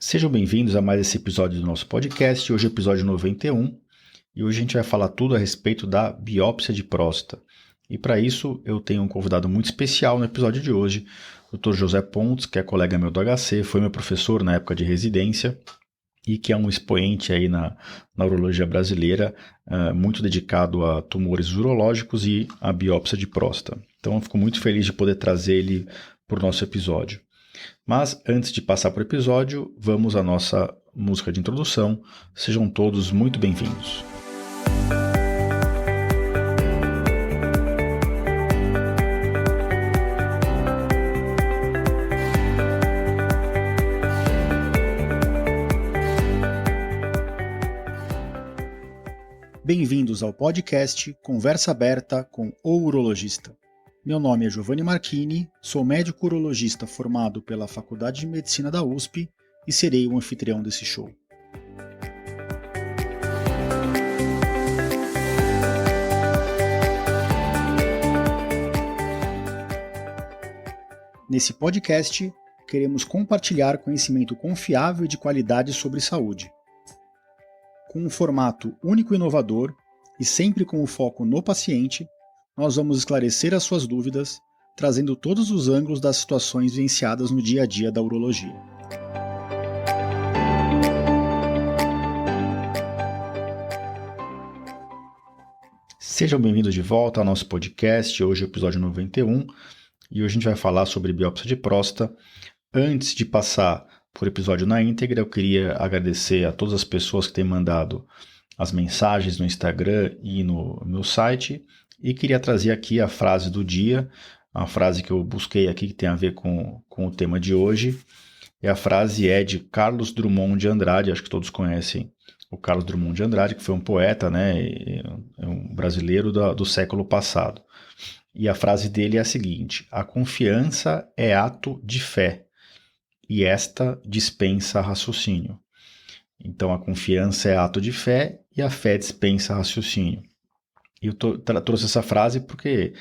Sejam bem-vindos a mais esse episódio do nosso podcast. Hoje é o episódio 91 e hoje a gente vai falar tudo a respeito da biópsia de próstata. E para isso eu tenho um convidado muito especial no episódio de hoje, o Dr. José Pontes, que é colega meu do HC, foi meu professor na época de residência e que é um expoente aí na urologia brasileira, muito dedicado a tumores urológicos e a biópsia de próstata. Então eu fico muito feliz de poder trazer ele para o nosso episódio. Mas antes de passar para o episódio, vamos à nossa música de introdução. Sejam todos muito bem-vindos. Bem-vindos ao podcast Conversa Aberta com o Urologista. Meu nome é Giovanni Marchini, sou médico urologista formado pela Faculdade de Medicina da USP e serei o anfitrião desse show. Nesse podcast, queremos compartilhar conhecimento confiável e de qualidade sobre saúde. Com um formato único e inovador e sempre com o foco no paciente, nós vamos esclarecer as suas dúvidas, trazendo todos os ângulos das situações vivenciadas no dia a dia da urologia. Sejam bem-vindos de volta ao nosso podcast. Hoje é o episódio 91 e hoje a gente vai falar sobre biópsia de próstata. Antes de passar por episódio na íntegra, eu queria agradecer a todas as pessoas que têm mandado as mensagens no Instagram e no meu site. E queria trazer aqui a frase do dia, a frase que eu busquei aqui que tem a ver com o tema de hoje. E a frase é de Carlos Drummond de Andrade, acho que todos conhecem o Carlos Drummond de Andrade, que foi um poeta, né, um brasileiro do século passado. E a frase dele é a seguinte: a confiança é ato de fé, e esta dispensa raciocínio. Então, a confiança é ato de fé e a fé dispensa raciocínio. E eu trouxe essa frase porque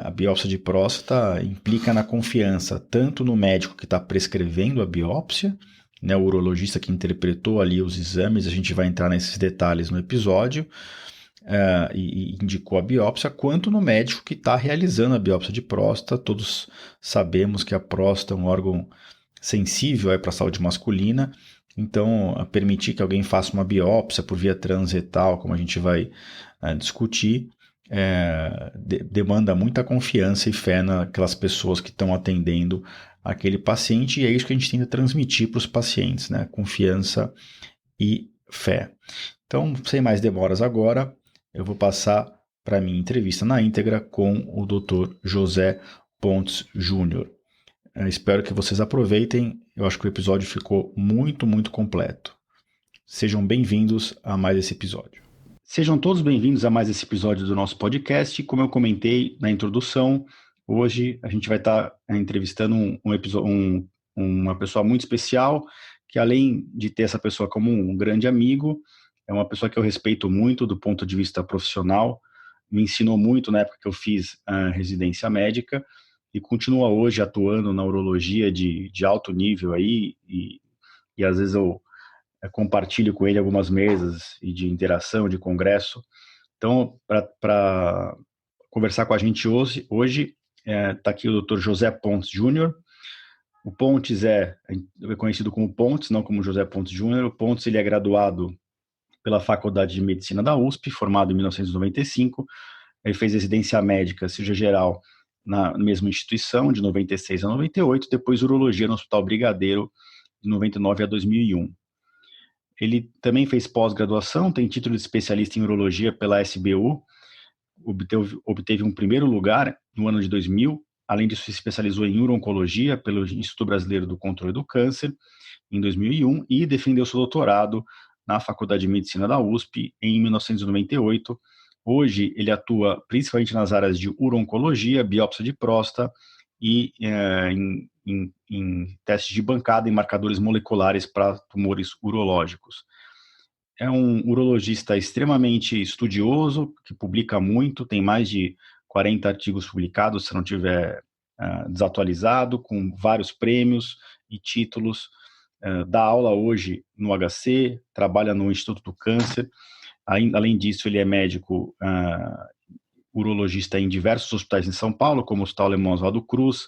a biópsia de próstata implica na confiança tanto no médico que está prescrevendo a biópsia, né, o urologista que interpretou ali os exames, a gente vai entrar nesses detalhes no episódio, e indicou a biópsia, quanto no médico que está realizando a biópsia de próstata. Todos sabemos que a próstata é um órgão sensível para a saúde masculina, então permitir que alguém faça uma biópsia por via transretal, como a gente vai discutir, demanda muita confiança e fé naquelas pessoas que estão atendendo aquele paciente, e é isso que a gente tenta transmitir para os pacientes, né? Confiança e fé. Então, sem mais demoras agora, eu vou passar para a minha entrevista na íntegra com o Dr. José Pontes Júnior. Espero que vocês aproveitem, eu acho que o episódio ficou muito, muito completo. Sejam bem-vindos a mais esse episódio. Sejam todos bem-vindos a mais esse episódio do nosso podcast. Como eu comentei na introdução, hoje a gente vai estar entrevistando uma pessoa muito especial, que além de ter essa pessoa como um grande amigo, é uma pessoa que eu respeito muito do ponto de vista profissional, me ensinou muito na época que eu fiz a residência médica e continua hoje atuando na urologia de alto nível aí, e às vezes eu compartilho com ele algumas mesas e de interação, de congresso. Então, para conversar com a gente hoje está aqui o Dr. José Pontes Júnior. O Pontes é conhecido como Pontes, não como José Pontes Júnior. O Pontes ele é graduado pela Faculdade de Medicina da USP, formado em 1995. Ele fez residência médica, cirurgia geral, na mesma instituição, de 96 a 98, depois urologia no Hospital Brigadeiro, de 99 a 2001. Ele também fez pós-graduação, tem título de especialista em urologia pela SBU, obteve um primeiro lugar no ano de 2000, além disso se especializou em uro-oncologia pelo Instituto Brasileiro do Controle do Câncer, em 2001, e defendeu seu doutorado na Faculdade de Medicina da USP em 1998. Hoje ele atua principalmente nas áreas de uro-oncologia, biópsia de próstata e em testes de bancada em marcadores moleculares para tumores urológicos. É um urologista extremamente estudioso, que publica muito, tem mais de 40 artigos publicados, se não tiver desatualizado, com vários prêmios e títulos. dá aula hoje no HC, trabalha no Instituto do Câncer. Além disso, ele é médico urologista em diversos hospitais em São Paulo, como o Hospital Alemão Oswaldo Cruz,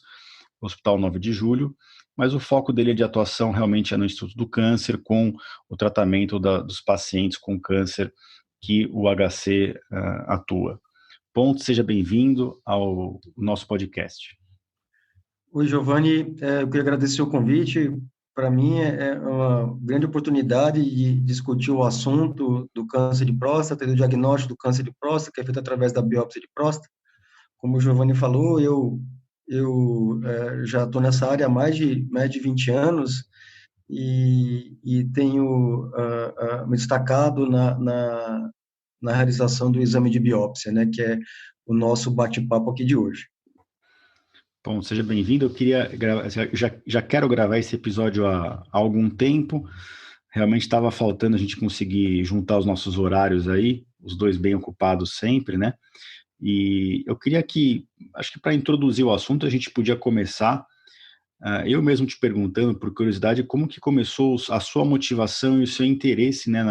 o Hospital 9 de Julho, mas o foco dele de atuação realmente é no Instituto do Câncer, com o tratamento dos pacientes com câncer que o HC atua. Ponto, seja bem-vindo ao nosso podcast. Oi, Giovanni, eu queria agradecer o convite. Para mim é uma grande oportunidade de discutir o assunto do câncer de próstata e do diagnóstico do câncer de próstata, que é feito através da biópsia de próstata. Como o Giovanni falou, eu já estou nessa área há mais de 20 anos e tenho me destacado na realização do exame de biópsia, né, que é o nosso bate-papo aqui de hoje. Bom, seja bem-vindo. Eu queria já quero gravar esse episódio há algum tempo. Realmente estava faltando a gente conseguir juntar os nossos horários aí, os dois bem ocupados sempre, né? E eu queria acho que para introduzir o assunto, a gente podia começar, eu mesmo te perguntando, por curiosidade, como que começou a sua motivação e o seu interesse, né,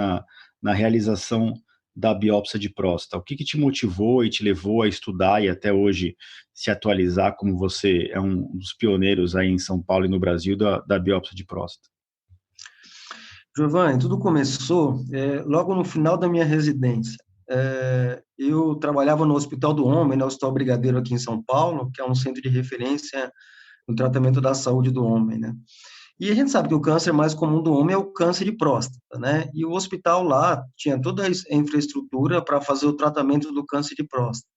na realização da biópsia de próstata? O que te motivou e te levou a estudar e até hoje se atualizar, como você é um dos pioneiros aí em São Paulo e no Brasil da biópsia de próstata? Giovanni, tudo começou logo no final da minha residência. Eu trabalhava no Hospital do Homem, no Hospital Brigadeiro aqui em São Paulo, que é um centro de referência no tratamento da saúde do homem, né? E a gente sabe que o câncer mais comum do homem é o câncer de próstata, né? E o hospital lá tinha toda a infraestrutura para fazer o tratamento do câncer de próstata.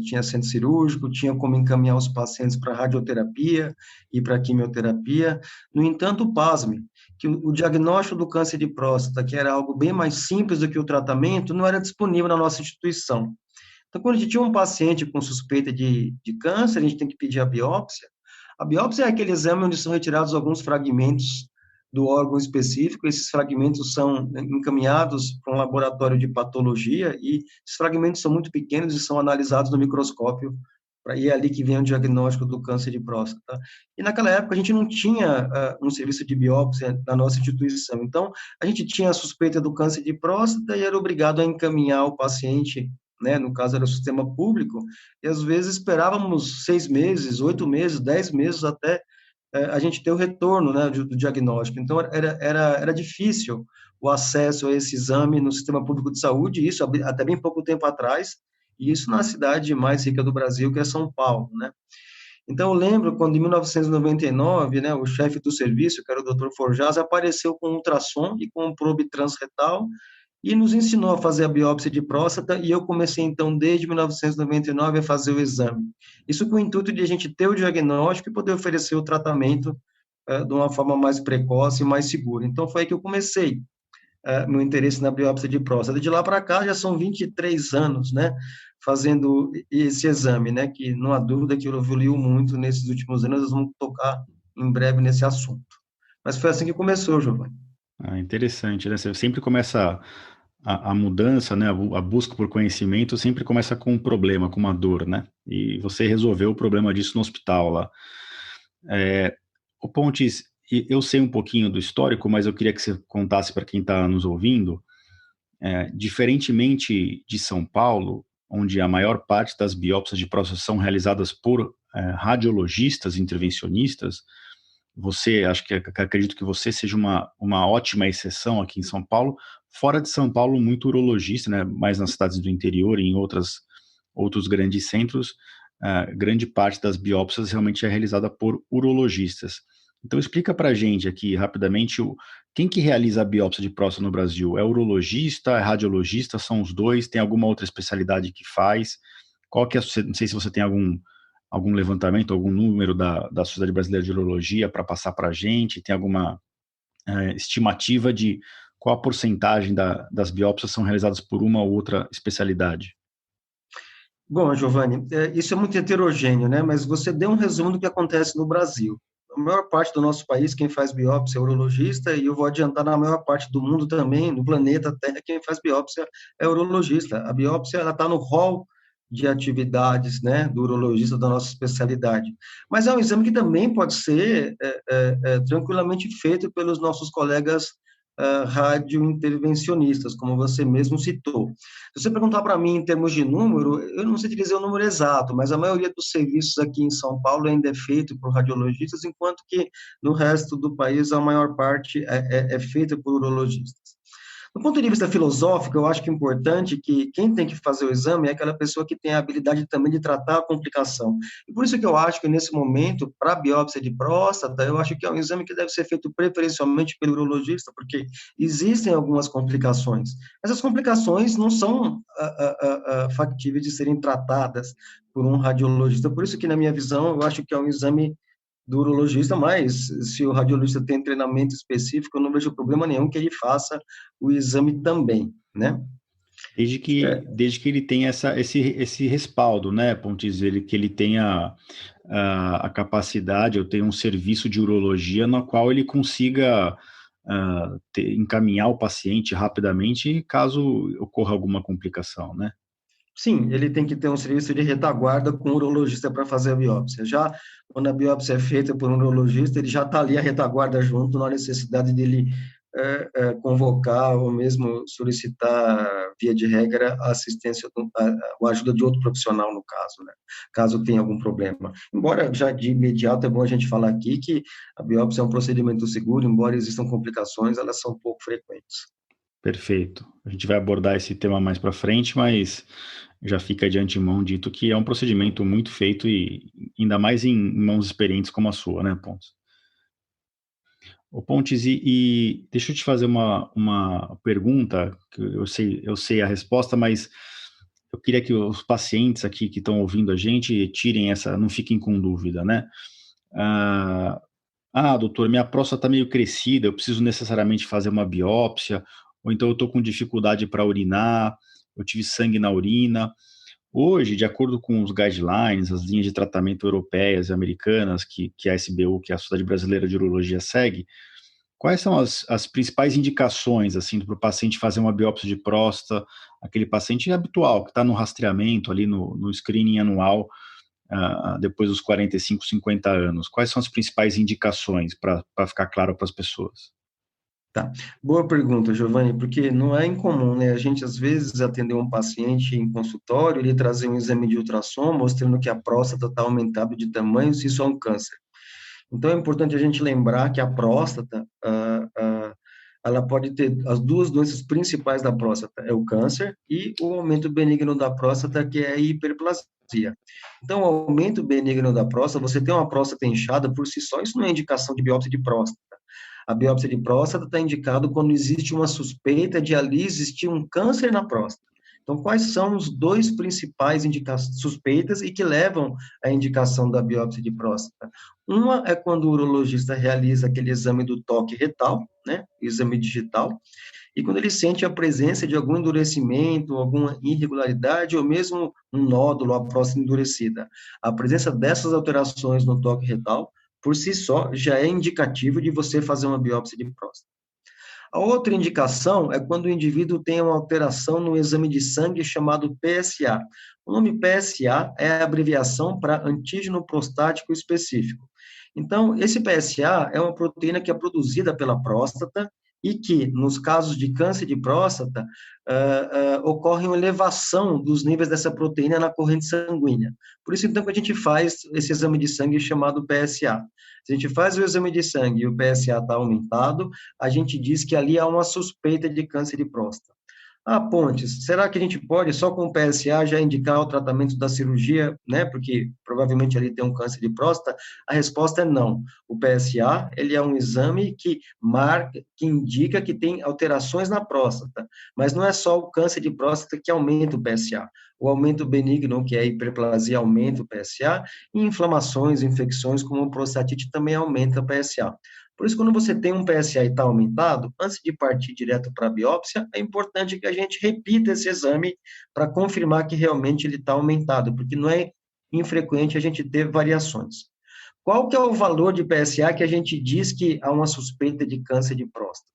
Tinha centro cirúrgico, tinha como encaminhar os pacientes para radioterapia e para quimioterapia. No entanto, pasme, que o diagnóstico do câncer de próstata, que era algo bem mais simples do que o tratamento, não era disponível na nossa instituição. Então, quando a gente tinha um paciente com suspeita de câncer, a gente tem que pedir a biópsia. A biópsia é aquele exame onde são retirados alguns fragmentos do órgão específico, esses fragmentos são encaminhados para um laboratório de patologia e esses fragmentos são muito pequenos e são analisados no microscópio, e é ali que vem o diagnóstico do câncer de próstata. E naquela época a gente não tinha um serviço de biópsia na nossa instituição, então a gente tinha a suspeita do câncer de próstata e era obrigado a encaminhar o paciente, né, no caso era o sistema público, e às vezes esperávamos 6 meses, 8 meses, 10 meses até a gente ter o retorno, né, do diagnóstico. Então, era difícil o acesso a esse exame no sistema público de saúde, isso até bem pouco tempo atrás, e isso na cidade mais rica do Brasil, que é São Paulo, né? Então, eu lembro quando, em 1999, né, o chefe do serviço, que era o Dr. Forjaz, apareceu com um ultrassom e com um probe transretal e nos ensinou a fazer a biópsia de próstata, e eu comecei, então, desde 1999, a fazer o exame. Isso com o intuito de a gente ter o diagnóstico e poder oferecer o tratamento de uma forma mais precoce e mais segura. Então, foi aí que eu comecei meu interesse na biópsia de próstata. De lá para cá, já são 23 anos, né, fazendo esse exame, né, que não há dúvida que evoluiu muito nesses últimos anos, nós vamos tocar em breve nesse assunto. Mas foi assim que começou, Giovanni. Interessante, né? Você sempre começa a mudança, né? A busca por conhecimento sempre começa com um problema, com uma dor, né? E você resolveu o problema disso no hospital lá. O Pontes, eu sei um pouquinho do histórico, mas eu queria que você contasse para quem está nos ouvindo. Diferentemente de São Paulo, onde a maior parte das biópsias de próstata são realizadas por radiologistas intervencionistas, acredito que você seja uma ótima exceção aqui em São Paulo. Fora de São Paulo, muito urologista, né? Mais nas cidades do interior e em outros grandes centros, grande parte das biópsias realmente é realizada por urologistas. Então explica para a gente aqui rapidamente quem que realiza a biópsia de próstata no Brasil? É urologista, é radiologista, são os dois? Tem alguma outra especialidade que faz? Qual que é, não sei se você tem algum levantamento, algum número da Sociedade Brasileira de Urologia para passar para a gente? Tem alguma estimativa de qual a porcentagem das biópsias são realizadas por uma ou outra especialidade? Bom, Giovanni, isso é muito heterogêneo, né? Mas você deu um resumo do que acontece no Brasil. A maior parte do nosso país, quem faz biópsia é urologista, e eu vou adiantar, na maior parte do mundo também, no planeta Terra, quem faz biópsia é urologista. A biópsia, ela está no rol de atividades, né, do urologista da nossa especialidade. Mas é um exame que também pode ser tranquilamente feito pelos nossos colegas radiointervencionistas, como você mesmo citou. Se você perguntar para mim em termos de número, eu não sei te dizer o número exato, mas a maioria dos serviços aqui em São Paulo ainda é feito por radiologistas, enquanto que no resto do país a maior parte é feita por urologistas. Do ponto de vista filosófico, eu acho que é importante que quem tem que fazer o exame é aquela pessoa que tem a habilidade também de tratar a complicação. E por isso que eu acho que, nesse momento, para a biópsia de próstata, eu acho que é um exame que deve ser feito preferencialmente pelo urologista, porque existem algumas complicações. Essas complicações não são factíveis de serem tratadas por um radiologista. Por isso que, na minha visão, eu acho que é um exame do urologista, mas se o radiologista tem treinamento específico, eu não vejo problema nenhum que ele faça o exame também, né? Desde que ele tenha esse respaldo, né, Pontes, que ele tenha a capacidade, eu tenho um serviço de urologia no qual ele consiga encaminhar o paciente rapidamente caso ocorra alguma complicação, né? Sim, ele tem que ter um serviço de retaguarda com o urologista para fazer a biópsia. Já quando a biópsia é feita por um urologista, ele já está ali a retaguarda junto, na necessidade dele convocar ou mesmo solicitar, via de regra, a assistência, a ajuda de outro profissional, no caso, né? Caso tenha algum problema. Embora, já de imediato, é bom a gente falar aqui que a biópsia é um procedimento seguro, embora existam complicações, elas são pouco frequentes. Perfeito. A gente vai abordar esse tema mais para frente, mas já fica de antemão dito que é um procedimento muito feito e ainda mais em mãos experientes como a sua, né, Pontes? Ô Pontes, e deixa eu te fazer uma pergunta, que eu sei a resposta, mas eu queria que os pacientes aqui que estão ouvindo a gente tirem essa, não fiquem com dúvida, né? Ah, doutor, minha próstata está meio crescida, eu preciso necessariamente fazer uma biópsia, ou então eu estou com dificuldade para urinar, eu tive sangue na urina. Hoje, de acordo com os guidelines, as linhas de tratamento europeias e americanas, que a SBU, que é a Sociedade Brasileira de Urologia, segue, quais são as principais indicações assim para o paciente fazer uma biópsia de próstata, aquele paciente habitual que está no rastreamento ali no screening anual depois dos 45, 50 anos? Quais são as principais indicações para ficar claro para as pessoas? Tá. Boa pergunta, Giovanni, porque não é incomum, né? A gente, às vezes, atender um paciente em consultório, ele trazer um exame de ultrassom mostrando que a próstata está aumentada de tamanho, se isso é um câncer. Então, é importante a gente lembrar que a próstata, ela pode ter as duas doenças principais da próstata, é o câncer e o aumento benigno da próstata, que é a hiperplasia. Então, o aumento benigno da próstata, você tem uma próstata inchada por si só, isso não é indicação de biópsia de próstata. A biópsia de próstata está indicado quando existe uma suspeita de ali existir um câncer na próstata. Então, quais são os dois principais suspeitas e que levam à indicação da biópsia de próstata? Uma é quando o urologista realiza aquele exame do toque retal, né, exame digital, e quando ele sente a presença de algum endurecimento, alguma irregularidade, ou mesmo um nódulo, a próstata endurecida. A presença dessas alterações no toque retal, por si só, já é indicativo de você fazer uma biópsia de próstata. A outra indicação é quando o indivíduo tem uma alteração no exame de sangue chamado PSA. O nome PSA é a abreviação para antígeno prostático específico. Então, esse PSA é uma proteína que é produzida pela próstata e que, nos casos de câncer de próstata, ocorre uma elevação dos níveis dessa proteína na corrente sanguínea. Por isso, então, que a gente faz esse exame de sangue chamado PSA. Se a gente faz o exame de sangue e o PSA está aumentado, a gente diz que ali há uma suspeita de câncer de próstata. Pontes, será que a gente pode, só com o PSA, já indicar o tratamento da cirurgia, né? Porque provavelmente ali tem um câncer de próstata? A resposta é não. O PSA, ele é um exame que marca, que indica que tem alterações na próstata, mas não é só o câncer de próstata que aumenta o PSA. O aumento benigno, que é a hiperplasia, aumenta o PSA, e inflamações, infecções, como prostatite, também aumenta o PSA. Por isso, quando você tem um PSA e está aumentado, antes de partir direto para a biópsia, é importante que a gente repita esse exame para confirmar que realmente ele está aumentado, porque não é infrequente a gente ter variações. Qual que é o valor de PSA que a gente diz que há uma suspeita de câncer de próstata?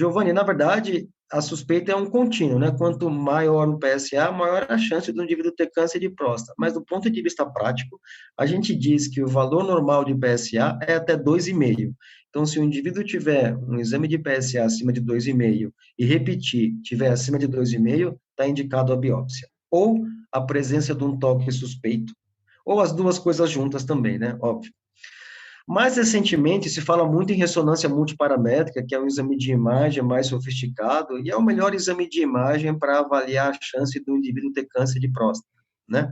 Giovanni, na verdade, a suspeita é um contínuo, né? Quanto maior o PSA, maior a chance do indivíduo ter câncer de próstata. Mas do ponto de vista prático, a gente diz que o valor normal de PSA é até 2,5. Então, se o indivíduo tiver um exame de PSA acima de 2,5 e repetir, tiver acima de 2,5, está indicado a biópsia. Ou a presença de um toque suspeito, ou as duas coisas juntas também, né? Óbvio. Mais recentemente, se fala muito em ressonância multiparamétrica, que é um exame de imagem mais sofisticado, e é o melhor exame de imagem para avaliar a chance do indivíduo ter câncer de próstata, né?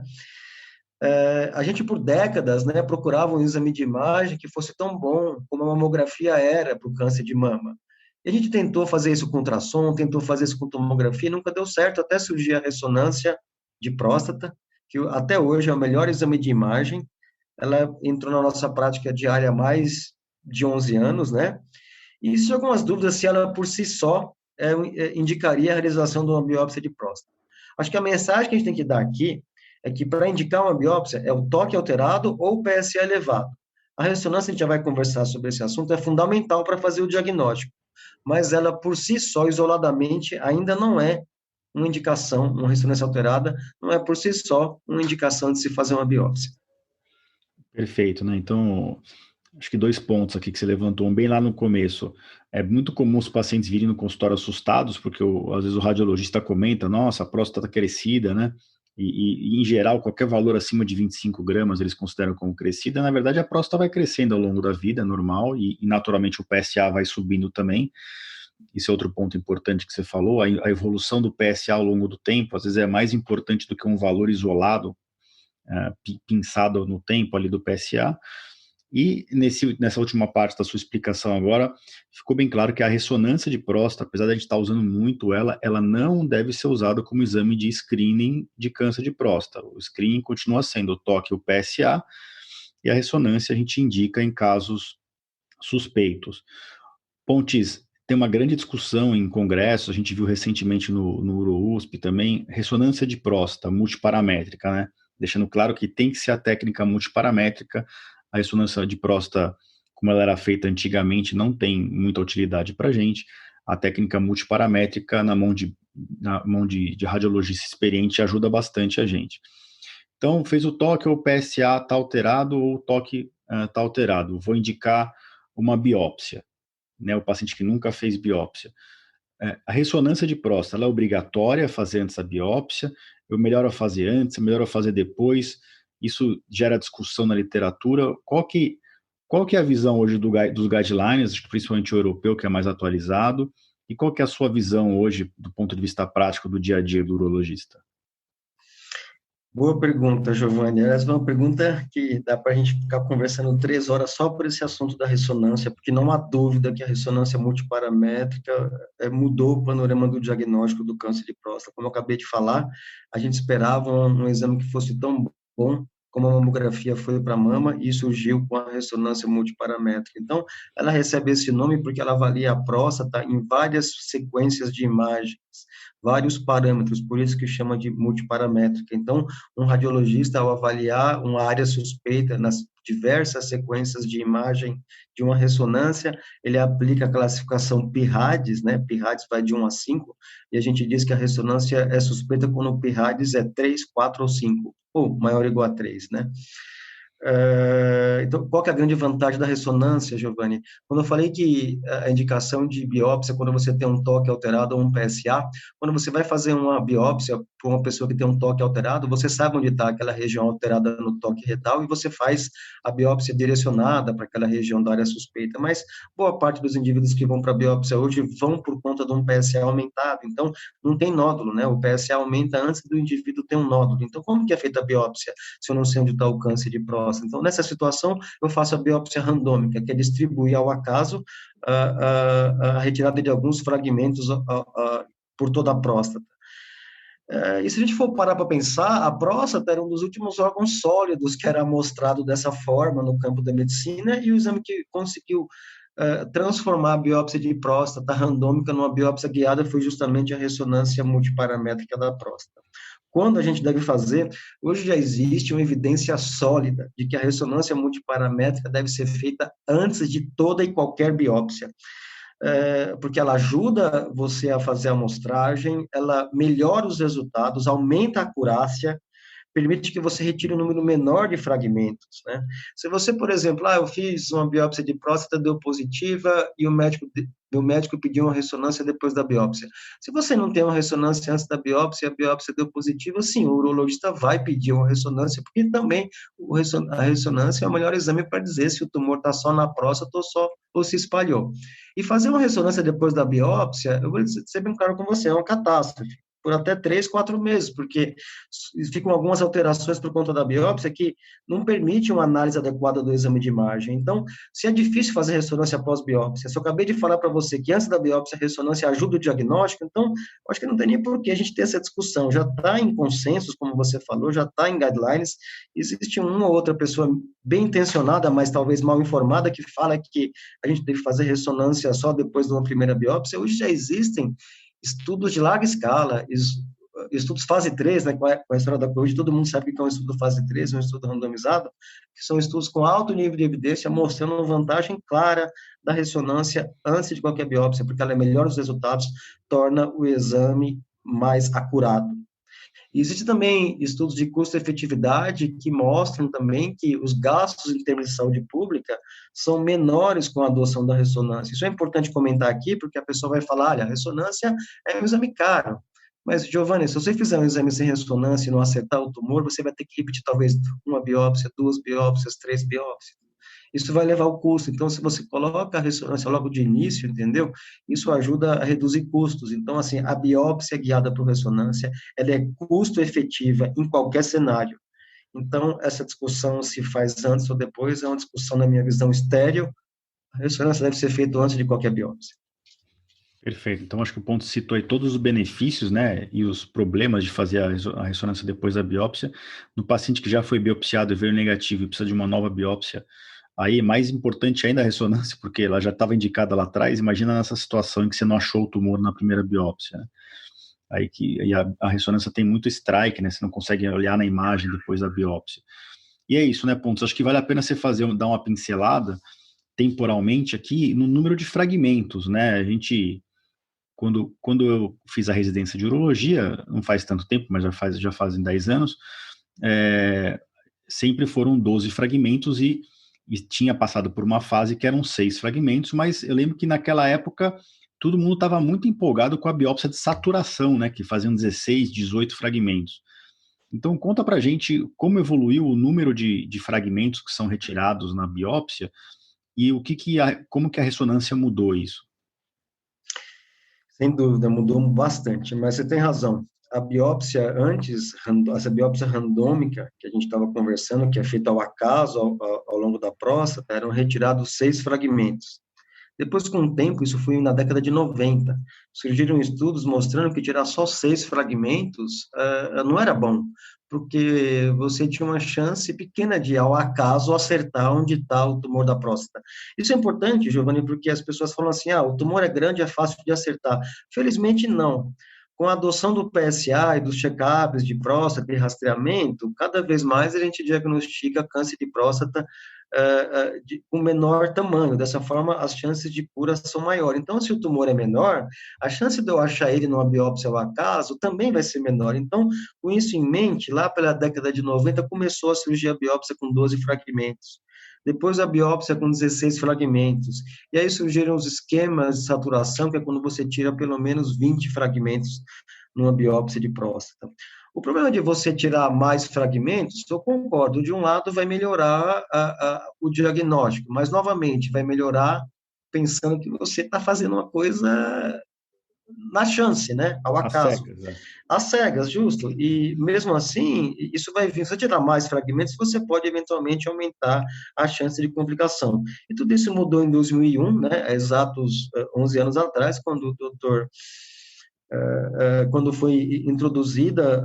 A gente, por décadas, né, procurava um exame de imagem que fosse tão bom como a mamografia era para o câncer de mama. E a gente tentou fazer isso com ultrassom, tentou fazer isso com tomografia, e nunca deu certo, até surgir a ressonância de próstata, que até hoje é o melhor exame de imagem. Ela entrou na nossa prática diária há mais de 11 anos, né? E isso algumas dúvidas se ela por si só indicaria a realização de uma biópsia de próstata. Acho que a mensagem que a gente tem que dar aqui é que para indicar uma biópsia é o toque alterado ou o PSA elevado. A ressonância, a gente já vai conversar sobre esse assunto, é fundamental para fazer o diagnóstico, mas ela por si só, isoladamente, ainda não é uma indicação, uma ressonância alterada, não é por si só uma indicação de se fazer uma biópsia. Perfeito, né? Então, acho que dois pontos aqui que você levantou, um bem lá no começo. É muito comum os pacientes virem no consultório assustados, porque às vezes o radiologista comenta, nossa, a próstata está crescida, né? Em geral, qualquer valor acima de 25 gramas eles consideram como crescida. Na verdade, a próstata vai crescendo ao longo da vida, é normal, e naturalmente o PSA vai subindo também. Isso é outro ponto importante que você falou, a evolução do PSA ao longo do tempo, às vezes é mais importante do que um valor isolado, pinçado no tempo ali do PSA. E nessa última parte da sua explicação agora, ficou bem claro que a ressonância de próstata, apesar de a gente estar usando muito ela não deve ser usada como exame de screening de câncer de próstata. O screening continua sendo o toque e o PSA, e a ressonância a gente indica em casos suspeitos. Pontes, tem uma grande discussão em congressos, a gente viu recentemente no UroUSP também, ressonância de próstata multiparamétrica, né? Deixando claro que tem que ser a técnica multiparamétrica. A ressonância de próstata, como ela era feita antigamente, não tem muita utilidade para a gente. A técnica multiparamétrica na mão de radiologista experiente ajuda bastante a gente. Então, fez o toque, ou o PSA está alterado, ou o toque está alterado. Vou indicar uma biópsia, né? O paciente que nunca fez biópsia. A ressonância de próstata, ela é obrigatória fazer antes da biópsia? É melhor fazer antes, é melhor fazer depois? Isso gera discussão na literatura. Qual que é a visão hoje dos guidelines, principalmente o europeu, que é mais atualizado, e qual que é a sua visão hoje, do ponto de vista prático, do dia a dia do urologista? Boa pergunta, Giovanni. Essa é uma pergunta que dá para a gente ficar conversando 3 horas só por esse assunto da ressonância, porque não há dúvida que a ressonância multiparamétrica mudou o panorama do diagnóstico do câncer de próstata. Como eu acabei de falar, a gente esperava um exame que fosse tão bom como a mamografia foi para a mama e surgiu com a ressonância multiparamétrica. Então, ela recebe esse nome porque ela avalia a próstata em várias sequências de imagens, vários parâmetros, por isso que chama de multiparamétrica. Então, um radiologista, ao avaliar uma área suspeita nas diversas sequências de imagem de uma ressonância, ele aplica a classificação PIRADS, né? PIRADS vai de 1 a 5, e a gente diz que a ressonância é suspeita quando o PIRADS é 3, 4 ou 5, ou maior ou igual a 3, né? Então, qual que é a grande vantagem da ressonância, Giovanni? Quando eu falei que a indicação de biópsia, quando você tem um toque alterado ou um PSA, quando você vai fazer uma biópsia para uma pessoa que tem um toque alterado, você sabe onde está aquela região alterada no toque retal e você faz a biópsia direcionada para aquela região da área suspeita. Mas boa parte dos indivíduos que vão para a biópsia hoje vão por conta de um PSA aumentado, então não tem nódulo, né? O PSA aumenta antes do indivíduo ter um nódulo. Então, como que é feita a biópsia se eu não sei onde está o câncer de próstata? Então, nessa situação, eu faço a biópsia randômica, que é distribuir ao acaso a retirada de alguns fragmentos por toda a próstata. E se a gente for parar para pensar, a próstata era um dos últimos órgãos sólidos que era mostrado dessa forma no campo da medicina, e o exame que conseguiu transformar a biópsia de próstata randômica numa biópsia guiada foi justamente a ressonância multiparamétrica da próstata. Quando a gente deve fazer, hoje já existe uma evidência sólida de que a ressonância multiparamétrica deve ser feita antes de toda e qualquer biópsia. porque ela ajuda você a fazer a amostragem, ela melhora os resultados, aumenta a acurácia, permite que você retire um número menor de fragmentos, né? Se você, por exemplo, eu fiz uma biópsia de próstata, deu positiva, e o médico pediu uma ressonância depois da biópsia. Se você não tem uma ressonância antes da biópsia, a biópsia deu positiva, sim, o urologista vai pedir uma ressonância, porque também a ressonância é o melhor exame para dizer se o tumor está só na próstata ou se espalhou. E fazer uma ressonância depois da biópsia, eu vou ser bem claro com você, é uma catástrofe por até 3, 4 meses, porque ficam algumas alterações por conta da biópsia que não permite uma análise adequada do exame de imagem. Então, se é difícil fazer ressonância pós-biópsia, se eu acabei de falar para você que antes da biópsia a ressonância ajuda o diagnóstico, então, acho que não tem nem por que a gente ter essa discussão. Já está em consensos, como você falou, já está em guidelines. Existe uma ou outra pessoa bem intencionada, mas talvez mal informada, que fala que a gente deve fazer ressonância só depois de uma primeira biópsia. Hoje já existem estudos de larga escala, estudos fase 3, né, com a história da Covid, todo mundo sabe que é um estudo fase 3, um estudo randomizado, que são estudos com alto nível de evidência, mostrando uma vantagem clara da ressonância antes de qualquer biópsia, porque ela melhora os resultados, torna o exame mais acurado. E existe também estudos de custo-efetividade que mostram também que os gastos em termos de saúde pública são menores com a adoção da ressonância. Isso é importante comentar aqui, porque a pessoa vai falar, olha, a ressonância é um exame caro. Mas, Giovanni, se você fizer um exame sem ressonância e não acertar o tumor, você vai ter que repetir talvez uma biópsia, 2 biópsias, 3 biópsias. Isso vai levar ao custo. Então, se você coloca a ressonância logo de início, entendeu? Isso ajuda a reduzir custos. Então, assim, a biópsia guiada por ressonância, ela é custo efetiva em qualquer cenário. Então, essa discussão se faz antes ou depois é uma discussão, na minha visão, estéril. A ressonância deve ser feita antes de qualquer biópsia. Perfeito. Então, acho que o ponto citou aí todos os benefícios, né, e os problemas de fazer a ressonância depois da biópsia. No paciente que já foi biopsiado e veio negativo e precisa de uma nova biópsia, aí é mais importante ainda a ressonância, porque ela já estava indicada lá atrás. Imagina nessa situação em que você não achou o tumor na primeira biópsia, né? Aí a ressonância tem muito strike, né? Você não consegue olhar na imagem depois da biópsia. E é isso, né, Pontos? Acho que vale a pena você dar uma pincelada temporalmente aqui no número de fragmentos, né? A gente, quando eu fiz a residência de urologia, não faz tanto tempo, mas já fazem 10 anos, sempre foram 12 fragmentos e tinha passado por uma fase que eram 6 fragmentos, mas eu lembro que naquela época todo mundo estava muito empolgado com a biópsia de saturação, né, que faziam 16, 18 fragmentos. Então, conta pra gente como evoluiu o número de fragmentos que são retirados na biópsia e como que a ressonância mudou isso. Sem dúvida, mudou bastante, mas você tem razão. A biópsia antes, essa biópsia randômica que a gente estava conversando, que é feita ao acaso ao longo da próstata, eram retirados 6 fragmentos. Depois, com o tempo, isso foi na década de 90, surgiram estudos mostrando que tirar só 6 fragmentos não era bom, porque você tinha uma chance pequena de, ao acaso, acertar onde está o tumor da próstata. Isso é importante, Giovanni, porque as pessoas falam assim, o tumor é grande, é fácil de acertar. Felizmente, não. Com a adoção do PSA e dos check-ups de próstata e rastreamento, cada vez mais a gente diagnostica câncer de próstata com menor tamanho. Dessa forma, as chances de cura são maiores. Então, se o tumor é menor, a chance de eu achar ele numa biópsia ao acaso também vai ser menor. Então, com isso em mente, lá pela década de 90, começou a surgir a biópsia com 12 fragmentos. Depois a biópsia com 16 fragmentos. E aí surgiram os esquemas de saturação, que é quando você tira pelo menos 20 fragmentos numa biópsia de próstata. O problema de você tirar mais fragmentos, eu concordo, de um lado vai melhorar o diagnóstico, mas novamente vai melhorar pensando que você está fazendo uma coisa na chance, né? Ao acaso. Cegas, né? Às cegas, justo. E mesmo assim, isso vai vir. Se você tirar mais fragmentos, você pode eventualmente aumentar a chance de complicação. E tudo isso mudou em 2001, né? Exatos 11 anos atrás, quando o doutor quando foi introduzida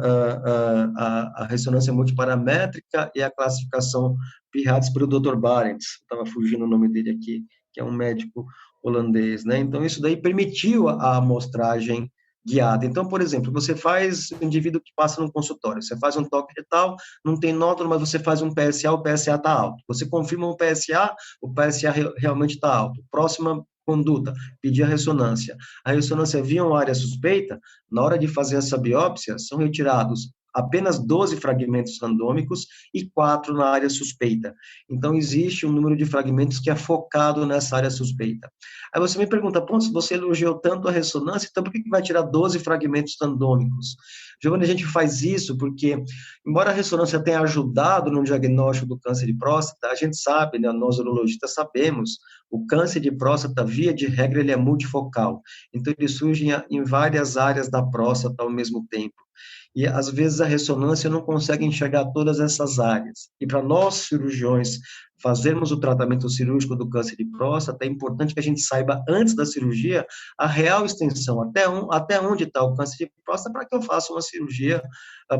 a ressonância multiparamétrica e a classificação PIRADS pelo Dr. Barents, estava fugindo o nome dele aqui, que é um médico holandês, né? Então, isso daí permitiu a amostragem guiada. Então, por exemplo, você faz um indivíduo que passa no consultório, você faz um toque retal, não tem nódulo, mas você faz um PSA, o PSA está alto. Você confirma o PSA realmente está alto. Próxima Conduta, pedir a ressonância. A ressonância via uma área suspeita, na hora de fazer essa biópsia, são retirados apenas 12 fragmentos randômicos e 4 na área suspeita. Então, existe um número de fragmentos que é focado nessa área suspeita. Aí você me pergunta, Pontes, você elogiou tanto a ressonância, então por que vai tirar 12 fragmentos randômicos? Giovanni, a gente faz isso porque, embora a ressonância tenha ajudado no diagnóstico do câncer de próstata, a gente sabe, né, nós urologistas sabemos, o câncer de próstata, via de regra, ele é multifocal. Então, ele surge em várias áreas da próstata ao mesmo tempo. E, às vezes, a ressonância não consegue enxergar todas essas áreas. E, para nós, cirurgiões, fazermos o tratamento cirúrgico do câncer de próstata, é importante que a gente saiba, antes da cirurgia, a real extensão, até onde está o câncer de próstata, para que eu faça uma cirurgia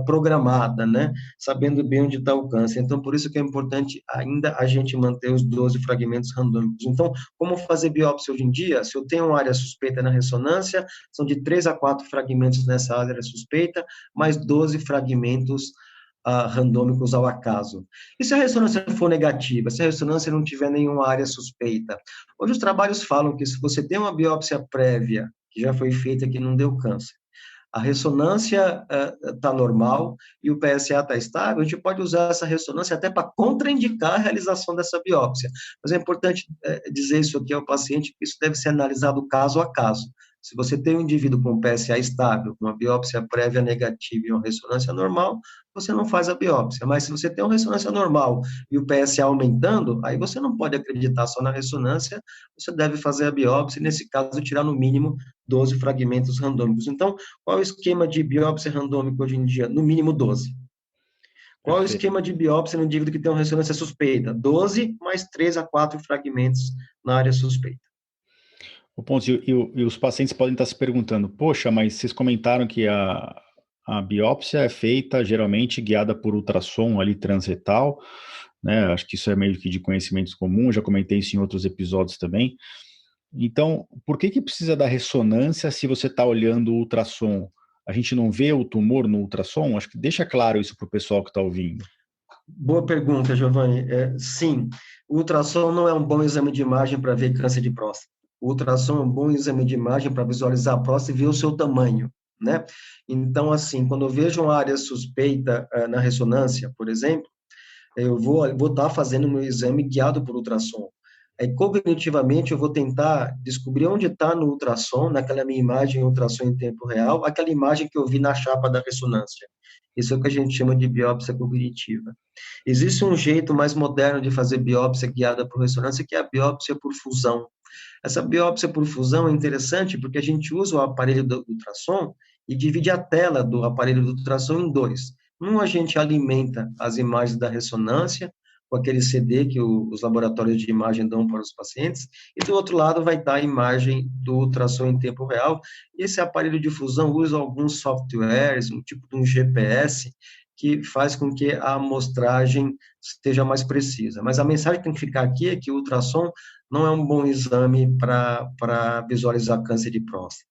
programada, né? Sabendo bem onde está o câncer. Então, por isso que é importante ainda a gente manter os 12 fragmentos randômicos. Então, como fazer biópsia hoje em dia? Se eu tenho uma área suspeita na ressonância, são de 3 a 4 fragmentos nessa área suspeita, mais 12 fragmentos randômicos ao acaso. E se a ressonância for negativa, se a ressonância não tiver nenhuma área suspeita? Hoje os trabalhos falam que se você tem uma biópsia prévia, que já foi feita, que não deu câncer, a ressonância está normal e o PSA está estável, a gente pode usar essa ressonância até para contraindicar a realização dessa biópsia. Mas é importante dizer isso aqui ao paciente, que isso deve ser analisado caso a caso. Se você tem um indivíduo com PSA estável, uma biópsia prévia negativa e uma ressonância normal, você não faz a biópsia. Mas se você tem uma ressonância normal e o PSA aumentando, aí você não pode acreditar só na ressonância, você deve fazer a biópsia e, nesse caso, tirar no mínimo 12 fragmentos randômicos. Então, qual é o esquema de biópsia randômica hoje em dia? No mínimo 12. Qual é o esquema de biópsia no indivíduo que tem uma ressonância suspeita? 12 mais 3 a 4 fragmentos na área suspeita. O ponto, e os pacientes podem estar se perguntando, poxa, mas vocês comentaram que a biópsia é feita geralmente guiada por ultrassom ali transretal, né? Acho que isso é meio que de conhecimento comum, já comentei isso em outros episódios também. Então, por que precisa da ressonância se você está olhando o ultrassom? A gente não vê o tumor no ultrassom? Acho que deixa claro isso para o pessoal que está ouvindo. Boa pergunta, Giovanni. Sim, o ultrassom não é um bom exame de imagem para ver câncer de próstata. O ultrassom é um bom exame de imagem para visualizar a próstata e ver o seu tamanho, né? Então, assim, quando eu vejo uma área suspeita na ressonância, por exemplo, eu vou estar fazendo meu exame guiado por ultrassom. Aí, cognitivamente, eu vou tentar descobrir onde está no ultrassom, naquela minha imagem ultrassom em tempo real, aquela imagem que eu vi na chapa da ressonância. Isso é o que a gente chama de biópsia cognitiva. Existe um jeito mais moderno de fazer biópsia guiada por ressonância, que é a biópsia por fusão. Essa biópsia por fusão é interessante porque a gente usa o aparelho do ultrassom e divide a tela do aparelho do ultrassom em dois. A gente alimenta as imagens da ressonância, com aquele CD que os laboratórios de imagem dão para os pacientes, e do outro lado vai estar a imagem do ultrassom em tempo real. Esse aparelho de fusão usa alguns softwares, um tipo de um GPS, que faz com que a amostragem seja mais precisa. Mas a mensagem que tem que ficar aqui é que o ultrassom não é um bom exame para visualizar câncer de próstata.